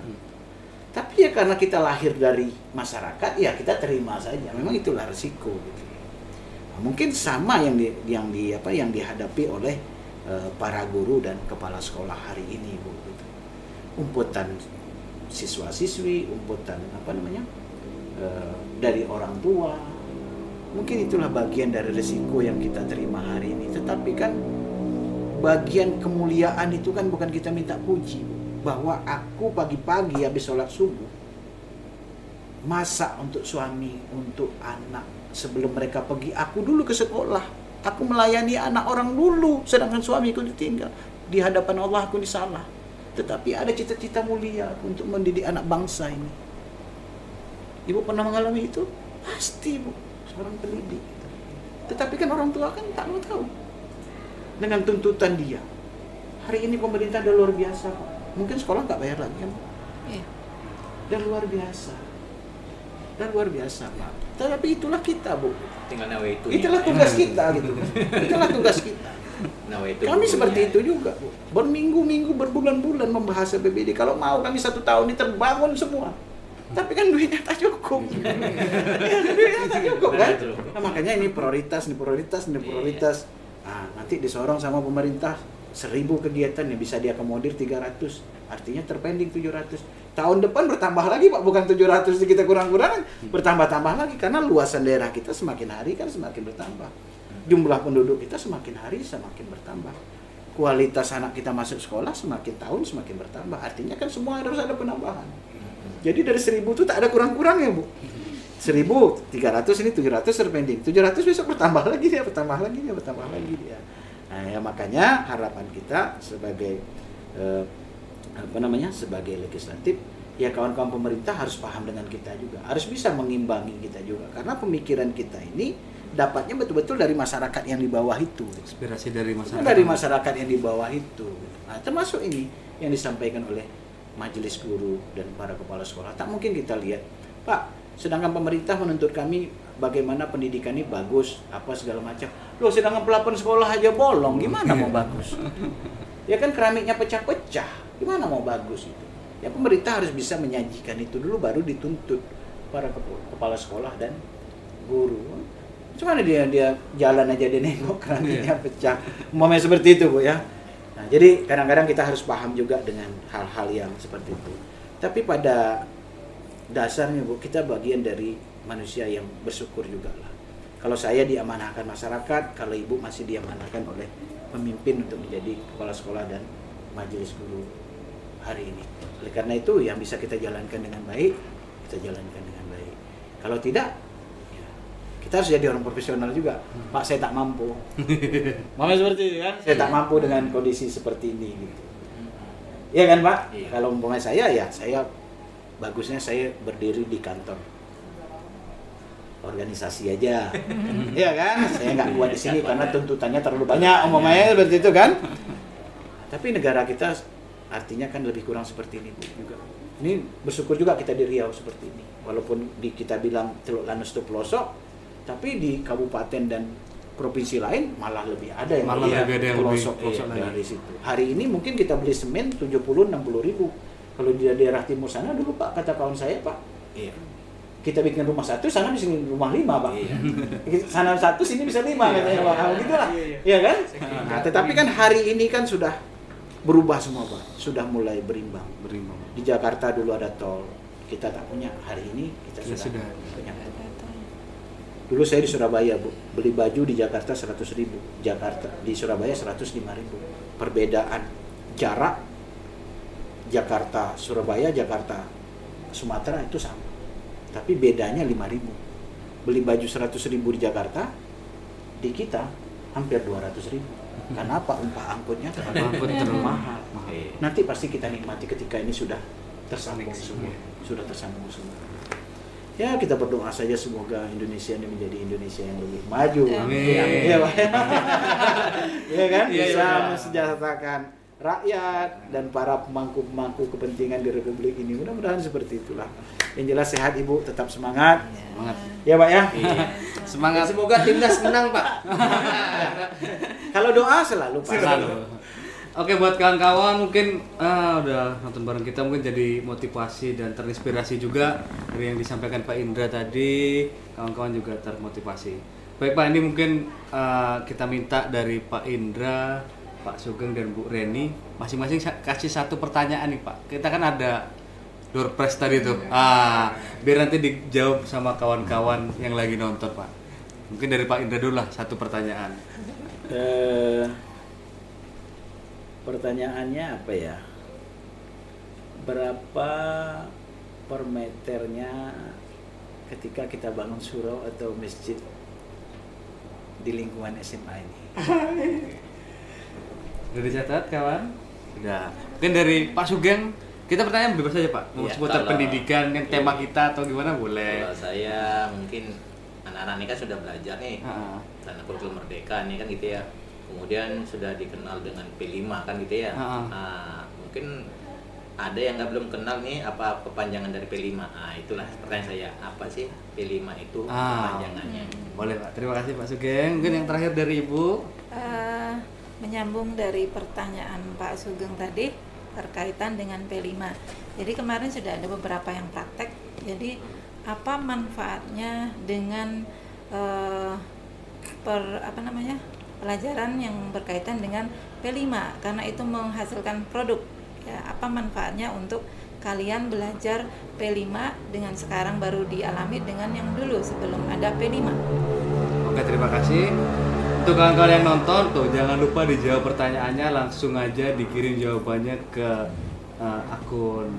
Tapi ya karena kita lahir dari masyarakat ya kita terima saja. Memang itulah resiko gitu. Nah, mungkin sama yang dihadapi oleh para guru dan kepala sekolah hari ini Bu gitu. Umputan siswa-siswi, umputan dari orang tua. Mungkin itulah bagian dari resiko yang kita terima hari ini. Tetapi kan bagian kemuliaan itu kan bukan kita minta puji, bahwa aku pagi-pagi habis sholat subuh masak untuk suami, untuk anak sebelum mereka pergi. Aku dulu ke sekolah, aku melayani anak orang dulu, sedangkan suamiku ditinggal. Di hadapan Allah aku disalah. Tetapi ada cita-cita mulia untuk mendidik anak bangsa ini. Ibu pernah mengalami itu? Pasti Bu, seorang pendidik. Tetapi kan orang tua kan tak mau tahu dengan tuntutan dia. Hari ini pemerintah udah luar biasa Pak. Mungkin sekolah nggak bayar lagi kan? Iya. Dan luar biasa Pak. Tapi itulah kita Bu. Tinggal nawe itu. Itulah tugas kita gitu. Itulah tugas kita. Kami seperti itu juga Bu. Berminggu-minggu, berbulan-bulan membahas APBD. Kalau mau kami 1 tahun ini terbangun semua. Tapi kan duitnya tak cukup. Duitnya tak cukup kan? Nah, makanya ini prioritas. Nah, nanti disorong sama pemerintah 1000 kegiatan yang bisa diakomodir 300. Artinya terpending 700. Tahun depan bertambah lagi Pak, bukan 700 kita kurang-kurangan, bertambah-tambah lagi karena luasan daerah kita semakin hari kan semakin bertambah. Jumlah penduduk kita semakin hari semakin bertambah. Kualitas anak kita masuk sekolah semakin tahun semakin bertambah. Artinya kan semua harus ada penambahan. Jadi dari 1000 itu tak ada kurang-kurangnya Bu. 1.300 ini 700 terpending. 700 besok bertambah lagi dia. Nah, ya makanya harapan kita sebagai sebagai legislatif, ya kawan-kawan pemerintah harus paham dengan kita juga, harus bisa mengimbangi kita juga, karena pemikiran kita ini dapatnya betul-betul dari masyarakat yang di bawah itu. Inspirasi dari masyarakat. Dari masyarakat yang di bawah itu. Nah, termasuk ini yang disampaikan oleh majelis guru dan para kepala sekolah. Tak mungkin kita lihat, Pak, sedangkan pemerintah menuntut kami bagaimana pendidikan ini bagus, apa segala macam. Loh, sedangkan pelapon sekolah aja bolong, gimana mau bagus? Ya kan keramiknya pecah-pecah, gimana mau bagus itu? Ya pemerintah harus bisa menyajikan itu dulu, baru dituntut para kepala sekolah dan guru. Cuma dia jalan aja dia nengok keramiknya pecah. Umpamanya seperti itu, Bu ya. Nah, jadi kadang-kadang kita harus paham juga dengan hal-hal yang seperti itu. Tapi pada dasarnya, Bu, kita bagian dari manusia yang bersyukur juga lah. Kalau saya diamanahkan masyarakat, kalau Ibu masih diamanahkan oleh pemimpin untuk menjadi kepala sekolah dan majelis guru hari ini. Oleh karena itu, yang bisa kita jalankan dengan baik, kita jalankan dengan baik. Kalau tidak, ya, kita harus jadi orang profesional juga. Pak, saya tak mampu. Mama seperti itu kan? Saya tak mampu dengan kondisi seperti ini gitu. Iya kan, Pak? Iya. Kalau umpamanya saya, ya saya bagusnya saya berdiri di kantor organisasi aja. Iya kan? Saya nggak kuat di sini karena tuntutannya terlalu banyak, umpamanya seperti itu kan. Tapi negara kita artinya kan lebih kurang seperti ini, Bu, juga. Ini bersyukur juga kita di Riau seperti ini. Walaupun kita bilang Teluk Lanus itu pelosok, tapi di kabupaten dan provinsi lain malah lebih ada yang pelosok dari situ. Hari ini mungkin kita beli semen 70-60 ribu. Kalau di daerah timur sana dulu, Pak, kata kawan saya, Pak, iya, kita bikin rumah 1, sana bisa rumah 5, Pak. Iya. Sana 1, sini bisa 5, katanya, Pak. Gitu lah. Iya kan? Nah, tetapi kan hari ini kan sudah berubah semua, Pak. Sudah mulai berimbang. Di Jakarta dulu ada tol, kita tak punya. Hari ini kita sudah punya tol. Dulu saya di Surabaya, Bu, beli baju di Jakarta 100 ribu, di Surabaya 105 ribu. Perbedaan jarak Jakarta Surabaya, Jakarta Sumatera itu sama, tapi bedanya 5.000. Beli baju 100 ribu di Jakarta, di kita hampir 200 ribu. Karena apa? Umpah angkutnya terlalu mahal. Nanti pasti kita nikmati ketika ini sudah tersambung semua. Ya, kita berdoa saja semoga Indonesia ini menjadi Indonesia yang lebih maju. Amin. Ya, Pak. Ya kan? Bisa mensejahterakan rakyat dan para pemangku kepentingan di Republik ini. Mudah-mudahan seperti itulah. Yang jelas sehat, Ibu, tetap semangat. Semangat. Ya, Pak ya. Iya. Semangat. Dan semoga timnas menang, Pak. Kalau doa selalu, Pak. Selalu. Oke, buat kawan-kawan mungkin udah nonton bareng kita, mungkin jadi motivasi dan terinspirasi juga dari yang disampaikan Pak Indra tadi. Kawan-kawan juga termotivasi. Baik, Pak, ini mungkin kita minta dari Pak Indra, Pak Sugeng dan Bu Reni masing-masing kasih satu pertanyaan nih, Pak. Kita kan ada door prize tadi tuh. Biar nanti dijawab sama kawan-kawan yang lagi nonton, Pak. Mungkin dari Pak Indra dulu lah satu pertanyaan. Pertanyaannya apa ya? Berapa per meternya ketika kita bangun surau atau masjid di lingkungan SMA ini? Udah dicatat, kawan? Sudah. Mungkin dari Pak Sugeng, kita pertanyaan bebas saja, Pak. Mau seputar pendidikan, kan tema kita atau gimana boleh. Kalau saya mungkin anak-anak ini kan sudah belajar nih, karena kurikulum merdeka nih kan gitu ya. Kemudian sudah dikenal dengan P5 kan gitu ya. Nah, mungkin ada yang belum kenal nih apa kepanjangan dari P5. Itulah pertanyaan saya, apa sih P5 itu kepanjangannya? Boleh, Pak. Terima kasih, Pak Sugeng. Mungkin yang terakhir dari Ibu. Menyambung dari pertanyaan Pak Sugeng tadi terkaitan dengan P5. Jadi kemarin sudah ada beberapa yang praktek. Jadi apa manfaatnya dengan pelajaran yang berkaitan dengan P5, karena itu menghasilkan produk. Ya, apa manfaatnya untuk kalian belajar P5 dengan sekarang baru dialami dengan yang dulu sebelum ada P5? Oke, terima kasih. Untuk kawan-kawan yang nonton tuh, jangan lupa dijawab pertanyaannya, langsung aja dikirim jawabannya ke akun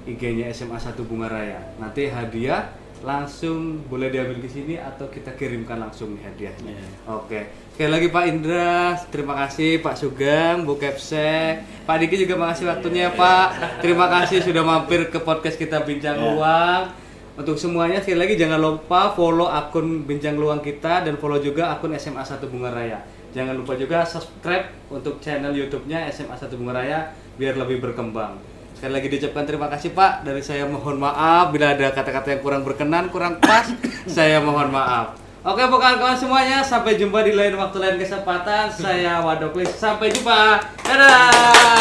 IG-nya SMA 1 Bunga Raya. Nanti hadiah langsung boleh diambil ke sini atau kita kirimkan langsung nih hadiahnya. Oke. Sekali lagi Pak Indra, terima kasih Pak Sugeng, Bu Kepsek, Pak Diki juga makasih waktunya Pak. Terima kasih sudah mampir ke podcast kita Bincang Luang. Untuk semuanya sekali lagi jangan lupa follow akun Bincang Luang kita dan follow juga akun SMA 1 Bunga Raya. Jangan lupa juga subscribe untuk channel YouTube-nya SMA 1 Bunga Raya biar lebih berkembang. Sekali lagi diucapkan terima kasih Pak. Dari saya mohon maaf bila ada kata-kata yang kurang berkenan, kurang pas, saya mohon maaf. Oke kawan-kawan semuanya, sampai jumpa di lain waktu, lain kesempatan. Saya Wadoklis, sampai jumpa. Dadah.